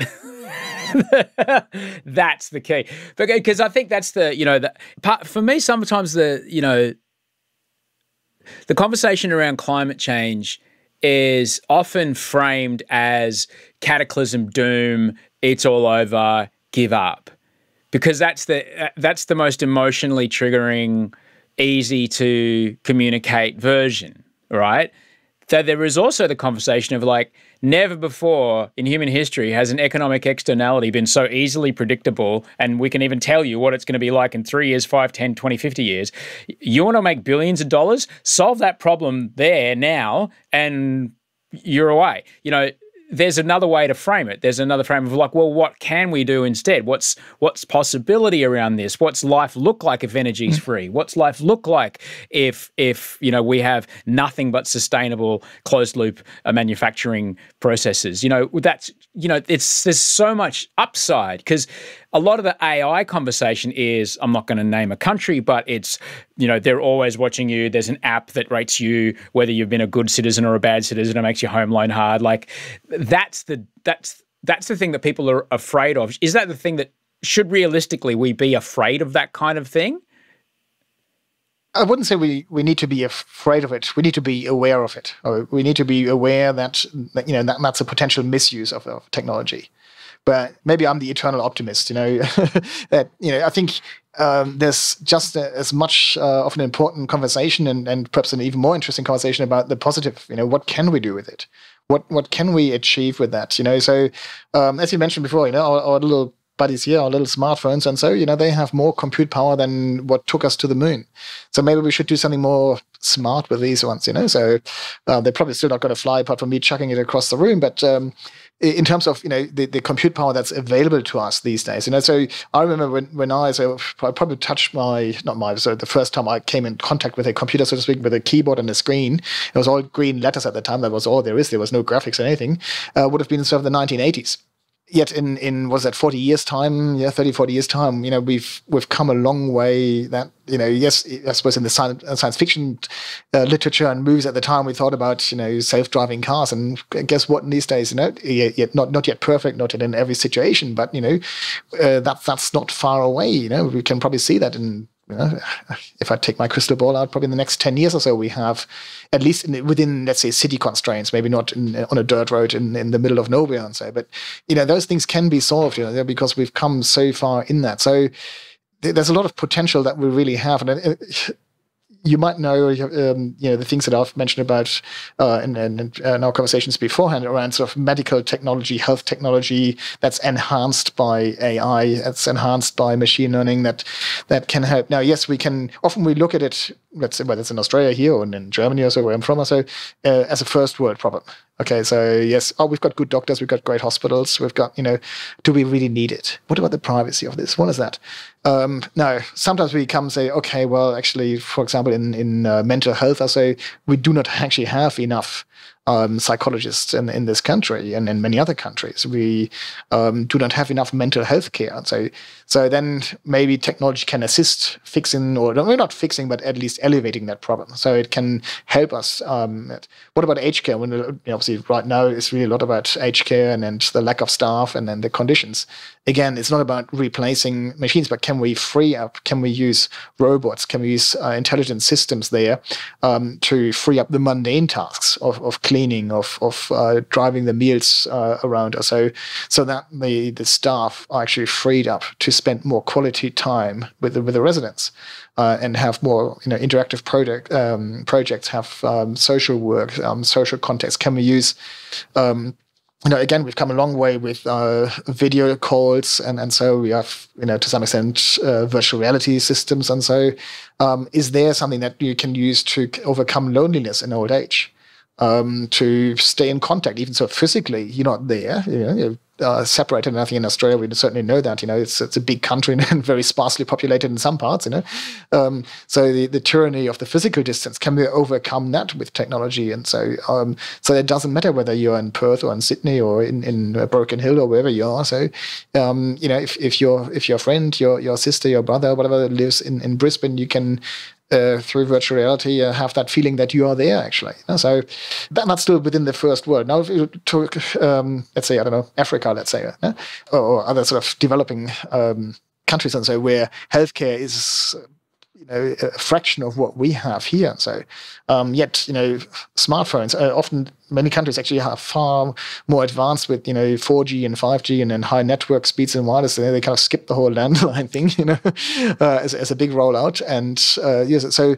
that's the key. Because I think that's the part for me. Sometimes the conversation around climate change is often framed as cataclysm, doom, it's all over, give up. Because that's the most emotionally triggering, easy to communicate version, right? So there is also the conversation of like, never before in human history has an economic externality been so easily predictable, and we can even tell you what it's going to be like in 3 years, 5, 10, 20, 50 years. You want to make billions of dollars? Solve that problem there now, and you're away. There's another way to frame it. There's another frame of like, well, what can we do instead? What's possibility around this? What's life look like if energy's free? What's life look like if we have nothing but sustainable closed loop manufacturing processes? There's so much upside, because a lot of the AI conversation is, I'm not going to name a country, but it's, they're always watching you. There's an app that rates you whether you've been a good citizen or a bad citizen. It makes your home loan hard. Like that's the thing that people are afraid of. Is that the thing that should realistically we be afraid of, that kind of thing? I wouldn't say we need to be afraid of it. We need to be aware of it. Or we need to be aware that that's a potential misuse of technology. But maybe I'm the eternal optimist, that, I think there's just as much of an important conversation and perhaps an even more interesting conversation about the positive. What can we do with it? What can we achieve with that? So as you mentioned before, our little buddies here, our little smartphones, and so, they have more compute power than what took us to the moon. So maybe we should do something more smart with these ones, So they're probably still not going to fly apart from me chucking it across the room, but in terms of the compute power that's available to us these days, so I remember when I probably touched the first time I came in contact with a computer, so to speak, with a keyboard and a screen, it was all green letters at the time. That was all there was no graphics or anything. Would have been sort of the 1980s. Yet in was that 40 years time, 30, 40 years time, we've come a long way. That yes, I suppose in the science fiction literature and movies at the time, we thought about self-driving cars, and guess what? In these days, yet not yet perfect, not yet in every situation, but that's not far away. We can probably see that in. If I take my crystal ball out, probably in the next 10 years or so, we have, at least within, let's say, city constraints, maybe not on a dirt road in the middle of nowhere and so, but, those ththings can be solved, because we've come so far in that. So there's a lot of potential that we really have. And you might know, the things that I've mentioned about in our conversations beforehand around sort of medical technology, health technology that's enhanced by AI, that's enhanced by machine learning, that can help. Now, yes, we can. Often we look at it, let's say whether it's in Australia here or in Germany or so, where I'm from, or so, as a first world problem. Okay, so yes, we've got good doctors, we've got great hospitals, we've got, do we really need it? What about the privacy of this? What is that? No, sometimes we come and say, okay, well, actually, for example, in mental health, I say we do not actually have enough psychologists in this country and in many other countries. We do not have enough mental health care. So then maybe technology can assist fixing, or not fixing, but at least elevating that problem. So it can help us. What about aged care? When obviously right now it's really a lot about aged care and the lack of staff and then the conditions. Again, it's not about replacing machines, but can we free up? Can we use robots? Can we use intelligent systems there to free up the mundane tasks of cleaning, of driving the meals around, so that the staff are actually freed up to spend more quality time with the residents and have more interactive projects, have social work, social context. Can we use again, we've come a long way with video calls, and so we have, to some extent, virtual reality systems. And so is there something that you can use to overcome loneliness in old age, to stay in contact, even so physically you're not there, you're separated? And I think in Australia we certainly know that, it's a big country and very sparsely populated in some parts, so the tyranny of the physical distance, can we overcome that with technology? And so it doesn't matter whether you're in Perth or in Sydney or in Broken Hill or wherever you are. So if your friend, your sister, your brother, whatever lives in Brisbane, you can through virtual reality have that feeling that you are there actually. So that's still within the first world. Now if you took let's say, I don't know, Africa, let's say, or other sort of developing countries, and so where healthcare is a fraction of what we have here. So yet smartphones often, many countries actually are far more advanced with 4G and 5G and then high network speeds and wireless. They kind of skip the whole landline thing as a big rollout. And yes, so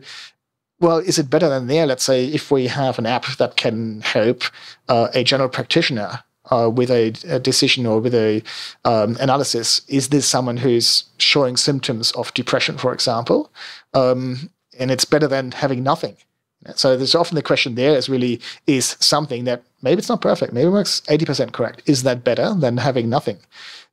well, is it better than there? Let's say if we have an app that can help a general practitioner with a decision or with a analysis, is this someone who's showing symptoms of depression, for example? And it's better than having nothing. So there's often the question there is something that maybe it's not perfect, maybe it works 80% correct. Is that better than having nothing?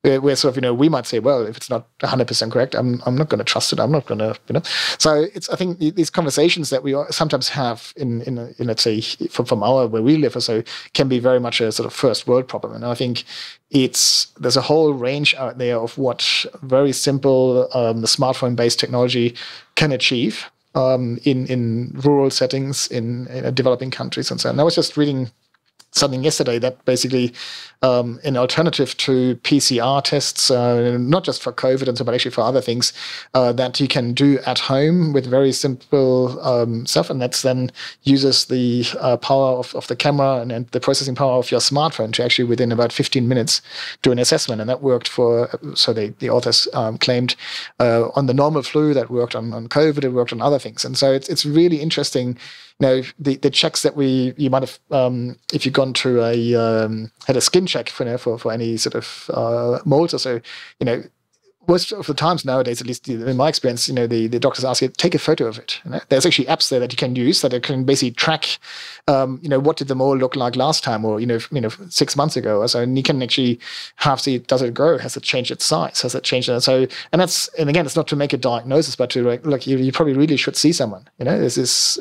Where sort of, we might say, well, if it's not 100% correct, I'm not going to trust it. I'm not going to, So I think these conversations that we sometimes have in let's say, from where we live or so, can be very much a sort of first world problem. And I think there's a whole range out there of what very simple smartphone-based technology can achieve in rural settings, in developing countries and so on. I was just reading something yesterday that basically an alternative to PCR tests, not just for COVID and so, but actually for other things that you can do at home with very simple stuff, and that's then uses the power of the camera and the processing power of your smartphone to actually within about 15 minutes do an assessment. And that worked so the authors claimed on the normal flu, that worked on COVID, it worked on other things. And so it's really interesting. The checks that you might have, if you've gone to had a skin check for any sort of molds or so, most of the times nowadays, at least in my experience, the doctors ask you, take a photo of it. There's actually apps there that you can use that can basically track, what did the mole look like last time, or 6 months ago or so, and you can actually see, does it grow? Has it changed its size? Has it changed? And so, and again, it's not to make a diagnosis, but to look, you probably really should see someone. This is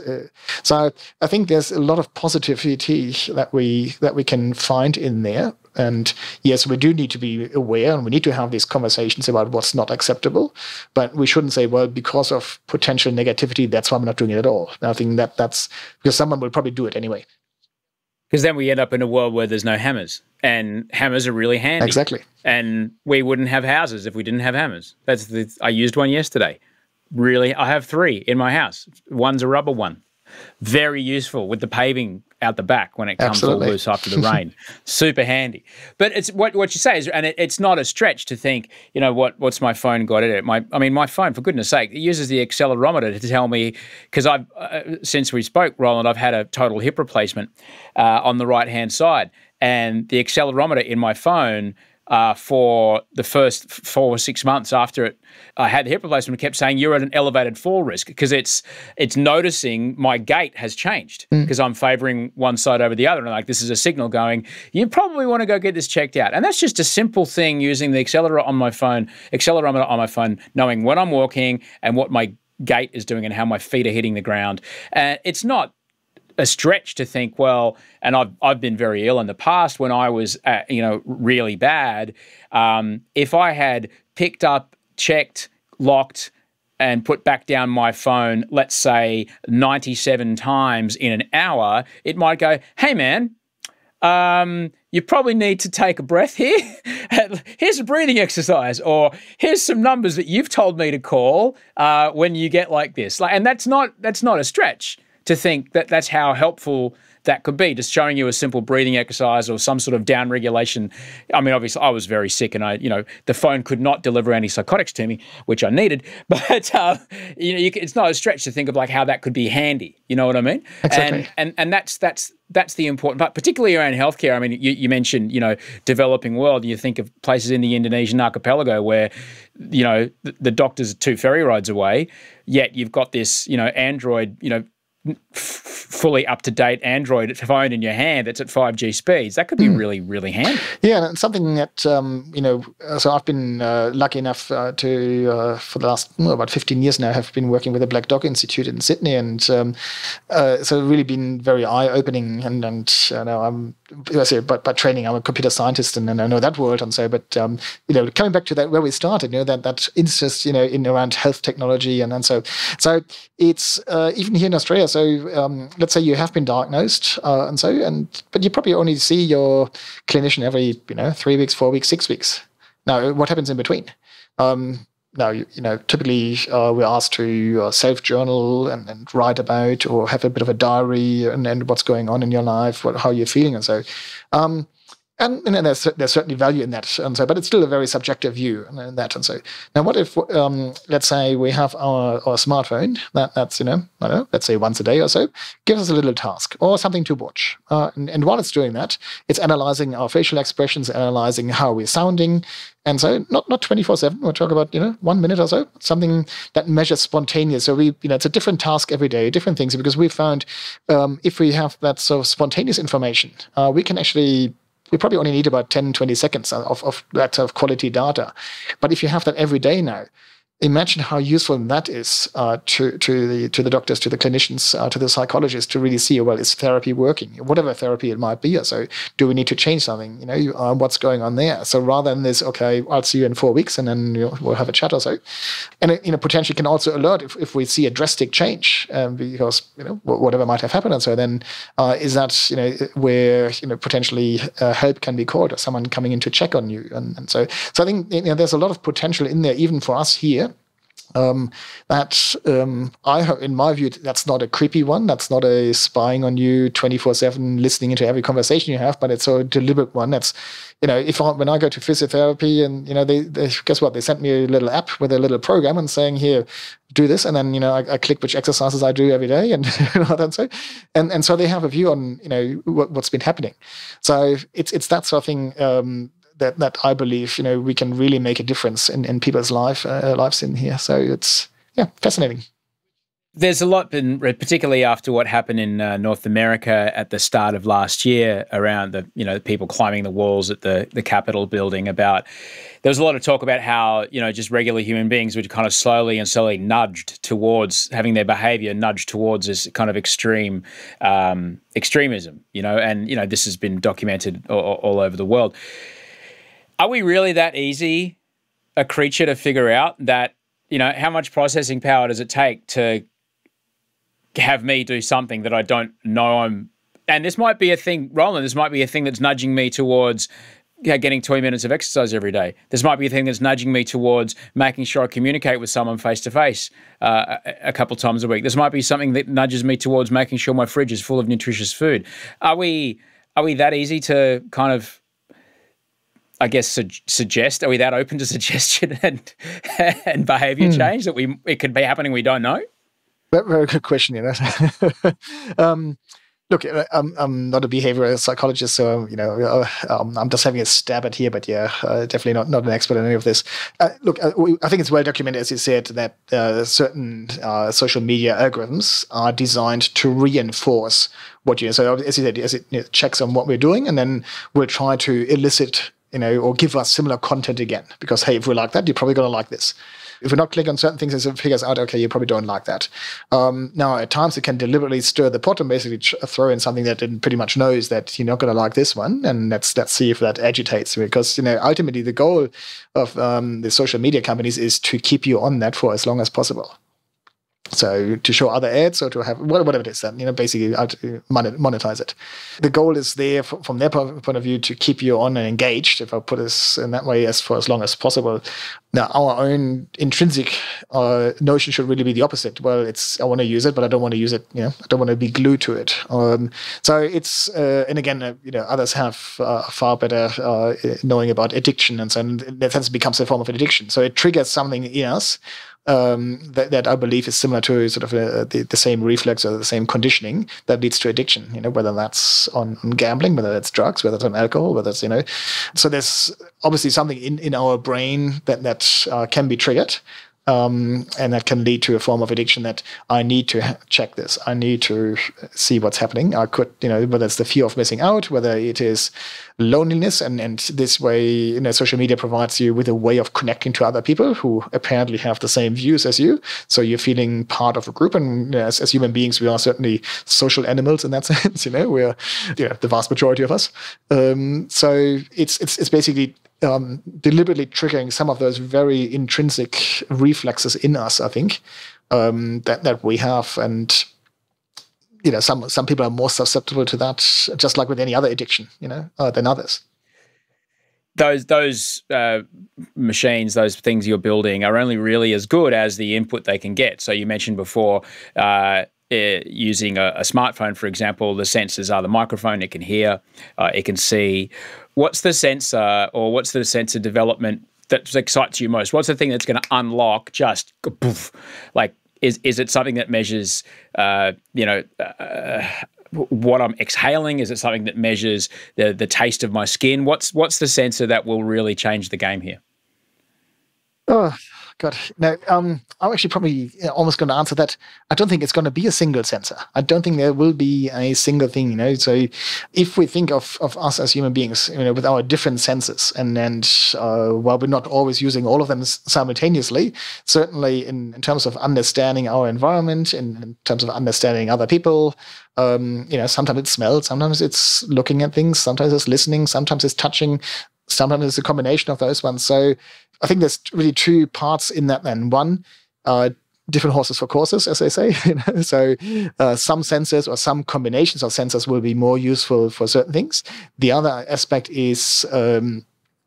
so. I think there's a lot of positivity that we can find in there. And yes, we do need to be aware, and we need to have these conversations about what's not acceptable. But we shouldn't say, well, because of potential negativity, that's why I'm not doing it at all. And I think that's because someone will probably do it anyway. Because then we end up in a world where there's no hammers, and hammers are really handy. Exactly. And we wouldn't have houses if we didn't have hammers. I used one yesterday. Really, I have 3 in my house. One's a rubber one. Very useful with the paving out the back when it comes all loose after the rain. Super handy. But it's what you say is, and it's not a stretch to think, what's my phone got in it? My phone, for goodness sake, it uses the accelerometer to tell me, because I've since we spoke, Roland, I've had a total hip replacement on the right-hand side, and the accelerometer in my phone for the first 4 or 6 months after I had the hip replacement, kept saying you're at an elevated fall risk, because it's noticing my gait has changed because I'm favoring one side over the other, and this is a signal going, you probably want to go get this checked out. And that's just a simple thing, using the accelerometer on my phone, knowing when I'm walking and what my gait is doing and how my feet are hitting the ground. It's not a stretch to think, well, and I've been very ill in the past when I was, really bad. If I had picked up, checked, locked, and put back down my phone, let's say 97 times in an hour, it might go, hey, man, you probably need to take a breath here. Here's a breathing exercise, or here's some numbers that you've told me to call when you get like this. And that's not a stretch to think that that's how helpful that could be, just showing you a simple breathing exercise or some sort of down regulation. I mean, obviously, I was very sick, and the phone could not deliver antipsychotics to me, which I needed. But it's not a stretch to think of like how that could be handy. You know what I mean? Exactly. And that's the important part, particularly around healthcare. I mean, you mentioned developing world. You think of places in the Indonesian archipelago where the doctors are 2 ferry rides away, yet you've got this Android fully up-to-date Android phone in your hand that's at 5G speeds. That could be really, really handy. Yeah, and something that, so I've been lucky enough to, for the last about 15 years now, have been working with the Black Dog Institute in Sydney, and so really been very eye-opening, and I'm, by training, I'm a computer scientist, and I know that world, and so, but, coming back to that, where we started, that interest, in around health technology, and so it's, even here in Australia, so let's say you have been diagnosed, but you probably only see your clinician every 3 weeks, 4 weeks, 6 weeks. Now, what happens in between? Now, typically we're asked to self-journal and write about, or have a bit of a diary and what's going on in your life, how you're feeling, and so. And there's certainly value in that, and so, but it's still a very subjective view in that, and so. Now, what if, let's say we have our smartphone that's I don't know, let's say once a day or so, gives us a little task or something to watch, and while it's doing that, it's analyzing our facial expressions, analyzing how we're sounding, and so not 24/7. We'll talk about 1 minute or so, something that measures spontaneous. So it's a different task every day, different things, because we found if we have that sort of spontaneous information, we probably only need about 10, 20 seconds of that sort of quality data. But if you have that every day now, imagine how useful that is to the doctors, to the clinicians, to the psychologists, to really see, well, is therapy working? Whatever therapy it might be. So do we need to change something? What's going on there? So rather than this, okay, I'll see you in 4 weeks, and then we'll have a chat or so. And it potentially can also alert if we see a drastic change, because whatever might have happened. And so then is that where potentially help can be called, or someone coming in to check on you. And so I think there's a lot of potential in there, even for us here. In my view, that's not a creepy one. That's not a spying on you 24/7, listening into every conversation you have, but it's a deliberate one. That's, when I go to physiotherapy, and they guess what? They sent me a little app with a little program and saying, here, do this, and then I click which exercises I do every day, and and so they have a view on what's been happening. So it's that sort of thing. That I believe we can really make a difference in people's lives in here. So it's fascinating. There's a lot been, particularly after what happened in North America at the start of last year around the people climbing the walls at the Capitol building. There was a lot of talk about how just regular human beings were kind of slowly nudged towards having their behaviour nudged towards this kind of extremism. And this has been documented all over the world. Are we really that easy a creature to figure out that, how much processing power does it take to have me do something that I don't know and this might be a thing, Roland, this might be a thing that's nudging me towards getting 20 minutes of exercise every day. This might be a thing that's nudging me towards making sure I communicate with someone face-to-face a couple times a week. This might be something that nudges me towards making sure my fridge is full of nutritious food. Are we that easy to kind of, I guess, suggest? Are we that open to suggestion and behaviour change that it could be happening we don't know? Very good question. Look, I'm not a behavioral psychologist, so I'm just having a stab at here. But definitely not an expert in any of this. Look, I think it's well documented, as you said, that certain social media algorithms are designed to reinforce what you. So as you said, it checks on what we're doing, and then we'll try to elicit or give us similar content again. Because hey, if we like that, you're probably going to like this. If we not click on certain things, it figures out, okay, you probably don't like that. Now, at times it can deliberately stir the pot and basically throw in something that it pretty much knows that you're not going to like this one, and let's see if that agitates you. Because ultimately the goal of the social media companies is to keep you on that for as long as possible. So to show other ads or to have whatever it is, that basically monetize it. The goal is there from their point of view to keep you on and engaged, if I put this in that way, for as long as possible. Now, our own intrinsic notion should really be the opposite. Well, I want to use it, but I don't want to use it. I don't want to be glued to it. So it's and again, others have far better knowing about addiction, and so in that sense, it becomes a form of addiction. So it triggers something in us. That I believe is similar to sort of the same reflex or the same conditioning that leads to addiction, whether that's on gambling, whether that's drugs, whether it's on alcohol, whether it's, so there's obviously something in our brain that can be triggered. And that can lead to a form of addiction that I need to check this. I need to see what's happening. I could, whether it's the fear of missing out, whether it is loneliness, and this way, social media provides you with a way of connecting to other people who apparently have the same views as you. So you're feeling part of a group, and as human beings, we are certainly social animals in that sense. We're the vast majority of us. So it's basically deliberately triggering some of those very intrinsic reflexes in us, I think, that we have. And, some people are more susceptible to that, just like with any other addiction, than others. Those machines, those things you're building are only really as good as the input they can get. So you mentioned before, using a smartphone, for example, the sensors are the microphone, it can hear, it can see. What's the sensor development that excites you most? What's the thing that's going to unlock just poof? Like, is it something that measures, what I'm exhaling? Is it something that measures the taste of my skin? What's the sensor that will really change the game here? Oh, God. No, I'm actually probably almost going to answer that. I don't think it's going to be a single sensor. I don't think there will be a single thing, So if we think of us as human beings, with our different senses, and while we're not always using all of them simultaneously, certainly in terms of understanding our environment, in terms of understanding other people, sometimes it's smell, sometimes it's looking at things, sometimes it's listening, sometimes it's touching, sometimes it's a combination of those ones. So I think there's really two parts in that then. One, different horses for courses, as they say. So some sensors or some combinations of sensors will be more useful for certain things. The other aspect is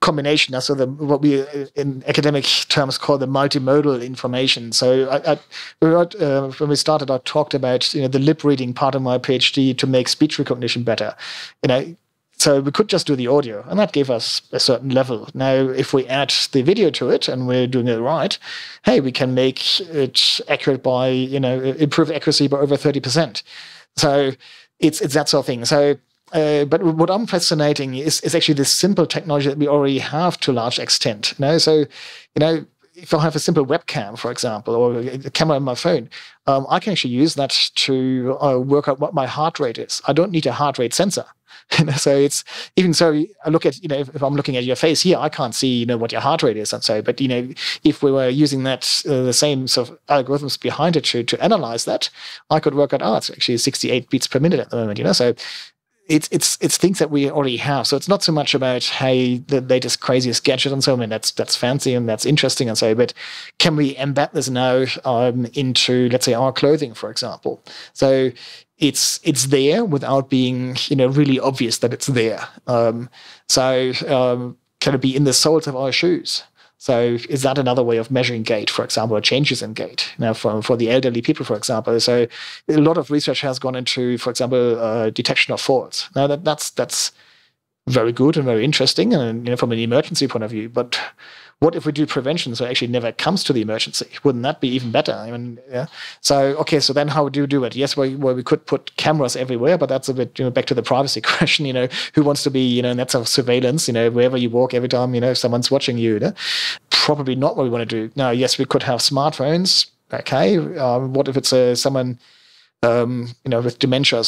combination. So what we in academic terms call the multimodal information. So when we started, I talked about the lip reading part of my PhD to make speech recognition better. So we could just do the audio, and that gave us a certain level. Now, if we add the video to it and we're doing it right, hey, we can make it accurate by, improve accuracy by over 30%. So it's that sort of thing. So, but what I'm fascinating is actually this simple technology that we already have to a large extent. So, if I have a simple webcam, for example, or a camera on my phone, I can actually use that to work out what my heart rate is. I don't need a heart rate sensor. So it's even so. I look at if I'm looking at your face here, I can't see what your heart rate is, and so. But if we were using that the same sort of algorithms behind it to analyze that, I could work out it's actually 68 beats per minute at the moment. So it's things that we already have. So it's not so much about the latest craziest gadget and so on. I mean, that's fancy and that's interesting and so. But can we embed this now into, let's say, our clothing, for example? So it's there without being really obvious that it's there. Can it be in the soles of our shoes? So is that another way of measuring gait, for example, or changes in gait? Now, for the elderly people, for example, so a lot of research has gone into, for example, detection of falls. Now that's very good and very interesting, and from an emergency point of view. But what if we do prevention so it actually never comes to the emergency? Wouldn't that be even better? Yeah. So then how do you do it? Yes, we could put cameras everywhere, but that's a bit back to the privacy question. Who wants to be in that sort of surveillance? Wherever you walk, every time if someone's watching you. Probably not what we want to do. Now, yes, we could have smartphones. Okay, what if it's someone with dementia,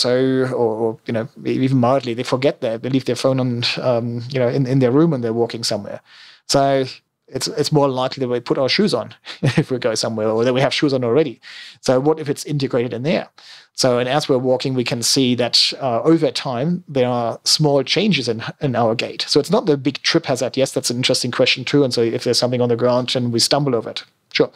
or even mildly, they forget that they leave their phone on, in their room when they're walking somewhere. So it's more likely that we put our shoes on if we go somewhere, or that we have shoes on already. So what if it's integrated in there? So, and as we're walking, we can see that over time, there are small changes in our gait. So it's not the big trip hazard. Yes, that's an interesting question too. And so if there's something on the ground and we stumble over it, sure.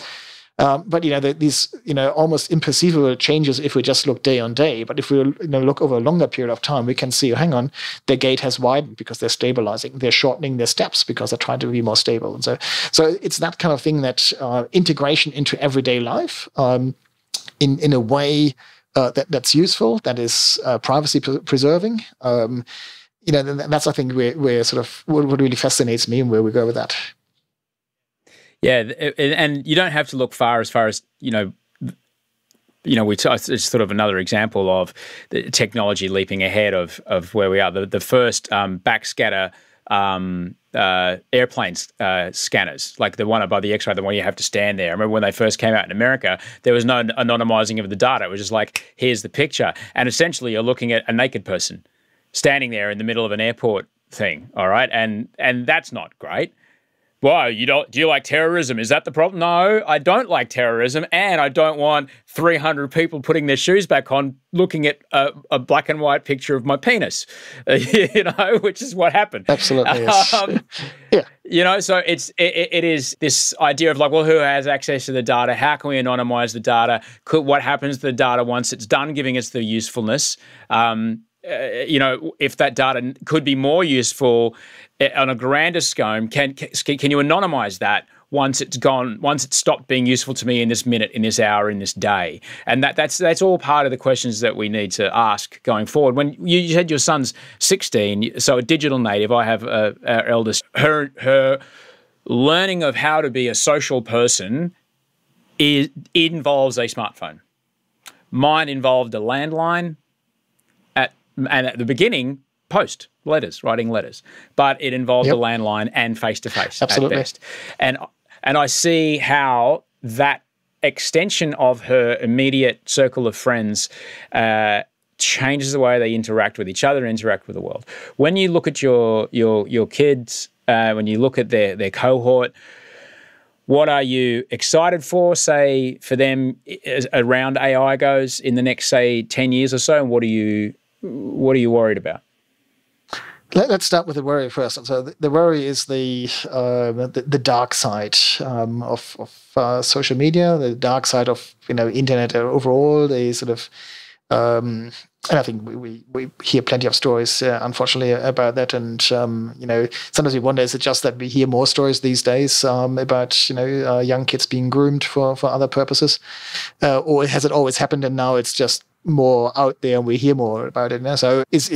But these almost imperceivable changes if we just look day on day. But if we look over a longer period of time, we can see, oh, hang on, their gait has widened because they're stabilizing. They're shortening their steps because they're trying to be more stable. And so it's that kind of thing, that integration into everyday life in a way that's useful, that is privacy preserving. That's, I think, where sort of what really fascinates me and where we go with that. Yeah, and you don't have to look far as it's sort of another example of the technology leaping ahead of where we are. The first backscatter airplane scanners, like the one above the X-ray, the one you have to stand there. I remember when they first came out in America, there was no anonymizing of the data. It was just like, here's the picture. And essentially you're looking at a naked person standing there in the middle of an airport thing, all right? And that's not great. Why, do you like terrorism? Is that the problem? No, I don't like terrorism, and I don't want 300 people putting their shoes back on looking at a black and white picture of my penis, which is what happened. Absolutely, yes. Yeah. So it is this idea of like, well, who has access to the data? How can we anonymize the data? What happens to the data once it's done giving us the usefulness? If that data could be more useful on a grander scale, can you anonymize that once it's gone, once it's stopped being useful to me in this minute, in this hour, in this day? And that's all part of the questions that we need to ask going forward. When you said your son's 16, so a digital native, I have our eldest, her learning of how to be a social person involves a smartphone. Mine involved a landline, and at the beginning, writing letters, but it involved a landline and face-to-face at best. And I see how that extension of her immediate circle of friends changes the way they interact with each other and interact with the world. When you look at your kids, when you look at their cohort, what are you excited for, say, for them around AI goes in the next, say, 10 years or so, and what are you worried about? Let's start with the worry first. So the worry is the dark side of social media, the dark side of internet overall. The sort of and I think we hear plenty of stories, unfortunately, about that. And sometimes we wonder, is it just that we hear more stories these days about young kids being groomed for other purposes, or has it always happened and now it's just more out there and we hear more about it now? So is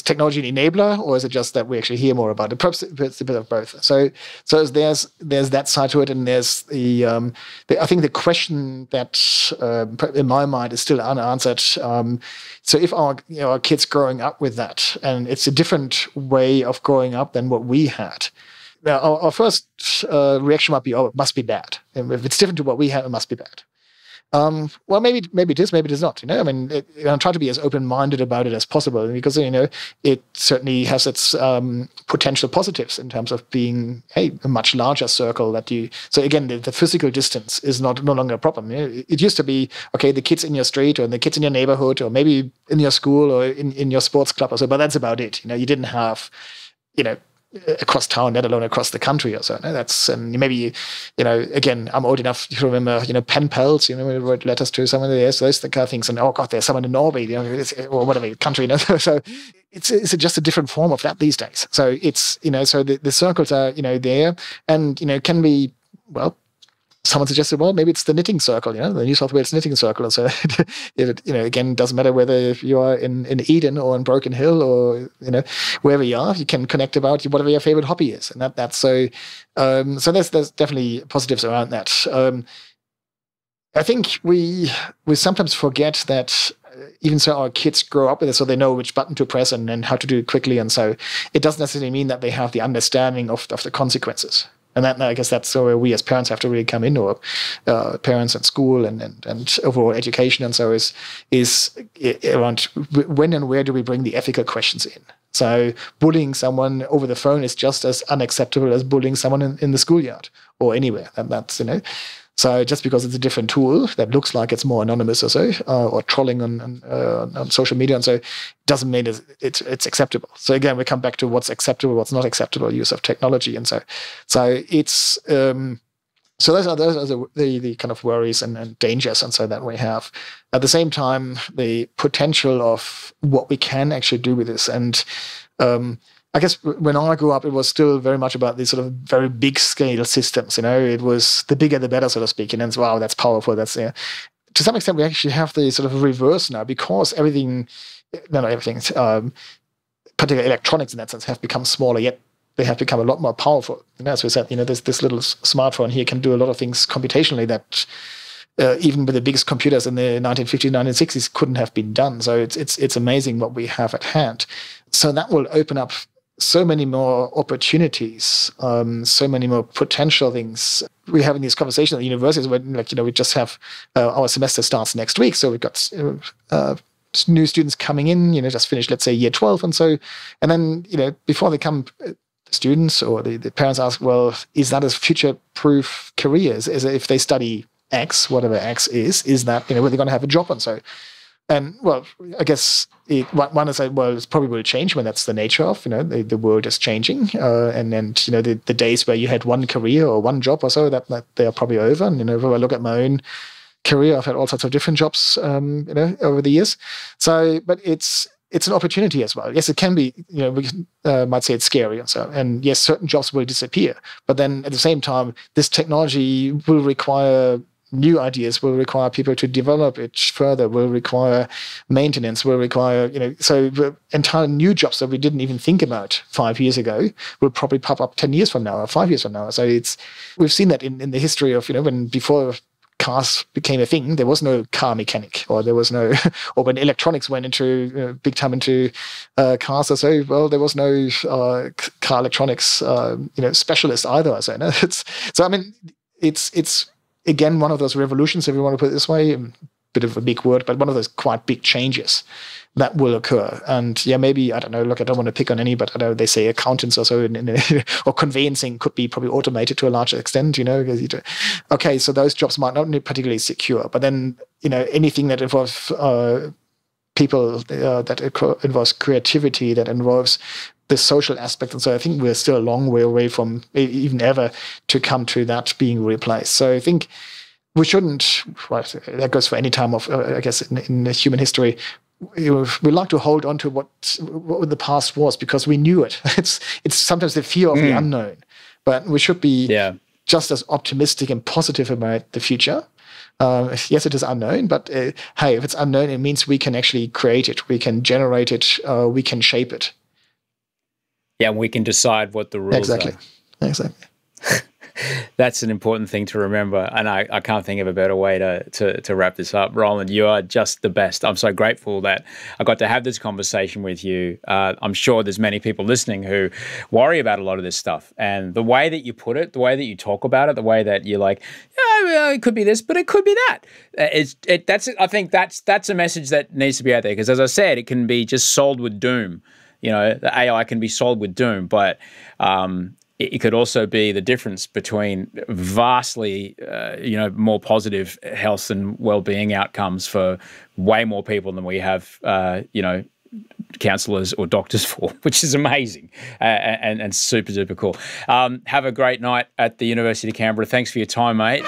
technology an enabler, or is it just that we actually hear more about it? Perhaps it's a bit of both. So there's that side to it, and there's I think the question that in my mind is still unanswered. So if our kids growing up with that, and it's a different way of growing up than what we had. Now our first reaction might be, oh, it must be bad. And if it's different to what we had, it must be bad. Well, maybe it is, maybe it is not. I mean, I try to be as open-minded about it as possible, because it certainly has its potential positives in terms of being a much larger circle that you. So again, the physical distance is no longer a problem. It used to be, okay, the kids in your street or the kids in your neighborhood or maybe in your school or in your sports club or so, but that's about it. You didn't have across town, let alone across the country or so. That's, and maybe, again, I'm old enough to remember, pen pals, we wrote letters to someone, those kind of things, and oh God, there's someone in Norway, or whatever country, So it's just a different form of that these days. So it's, so the circles are, there, and, can be, well, someone suggested, well, maybe it's the knitting circle, the New South Wales knitting circle. And so, again, it doesn't matter whether you are in Eden or in Broken Hill or, wherever you are, you can connect about whatever your favorite hobby is. And that's so, so there's definitely positives around that. I think we sometimes forget that even so our kids grow up with it, so they know which button to press and how to do it quickly. And so it doesn't necessarily mean that they have the understanding of the consequences. And that, I guess that's where we as parents have to really come in, or parents and school and overall education. And so is around when and where do we bring the ethical questions in? So bullying someone over the phone is just as unacceptable as bullying someone in the schoolyard or anywhere. And that's, so just because it's a different tool that looks like it's more anonymous or so, or trolling on social media, and so doesn't mean it's acceptable. So again, we come back to what's acceptable, what's not acceptable use of technology, and so it's so those are the kind of worries and dangers, and so that we have. At the same time, the potential of what we can actually do with this, and I guess when I grew up, it was still very much about these sort of very big scale systems. It was the bigger the better, so to speak. And then, wow, that's powerful. That's to some extent we actually have the sort of reverse now, because everything, particularly electronics in that sense, have become smaller. Yet they have become a lot more powerful. As we said, this little smartphone here can do a lot of things computationally that even with the biggest computers in the 1950s, 1960s couldn't have been done. So it's amazing what we have at hand. So that will open up so many more opportunities, so many more potential things. We're having these conversations at the universities where, we just have our semester starts next week. So we've got new students coming in, just finished, let's say, year 12. And then, before they come, students or the parents ask, well, is that a future-proof career? Is if they study X, whatever X is that, where they're going to have a job? And so, and well, I guess one is, well, it probably will change when that's the nature of, the world is changing. And the days where you had one career or one job or so, that they are probably over. And, if I look at my own career, I've had all sorts of different jobs, over the years. So, but it's an opportunity as well. Yes, it can be, we might say it's scary and so, and yes, certain jobs will disappear. But then at the same time, this technology will require new ideas, will require people to develop it further, will require maintenance, will require, so the entire new jobs that we didn't even think about 5 years ago will probably pop up 10 years from now or 5 years from now. So we've seen that in the history of, when before cars became a thing, there was no car mechanic, or there was no, or when electronics went into big time into cars or so, well, there was no car electronics, specialist either. So it's again one of those revolutions, if you want to put it this way, a bit of a big word, but one of those quite big changes that will occur. And yeah, maybe, I don't know, look, I don't want to pick on any, but I know they say accountants or so, or conveyancing could be probably automated to a larger extent, okay, so those jobs might not be particularly secure, but then, anything that involves people, that involves creativity, that involves the social aspect. And so I think we're still a long way away from even ever to come to that being replaced. So I think we shouldn't, well, that goes for any time of, I guess, in human history, we like to hold on to what the past was because we knew it. It's sometimes the fear of the unknown, but we should be just as optimistic and positive about the future. Yes, it is unknown, but hey, if it's unknown, it means we can actually create it, we can generate it, we can shape it. Yeah, we can decide what the rules are. Exactly. That's an important thing to remember, and I can't think of a better way to wrap this up. Roland, you are just the best. I'm so grateful that I got to have this conversation with you. I'm sure there's many people listening who worry about a lot of this stuff, and the way that you put it, the way that you talk about it, the way that you're like, yeah, it could be this, but it could be that. I think that's a message that needs to be out there, because as I said, it can be just sold with doom. The AI can be sold with doom, but it could also be the difference between vastly, more positive health and well-being outcomes for way more people than we have, counsellors or doctors for, which is amazing and super, super cool. Have a great night at the University of Canberra. Thanks for your time, mate.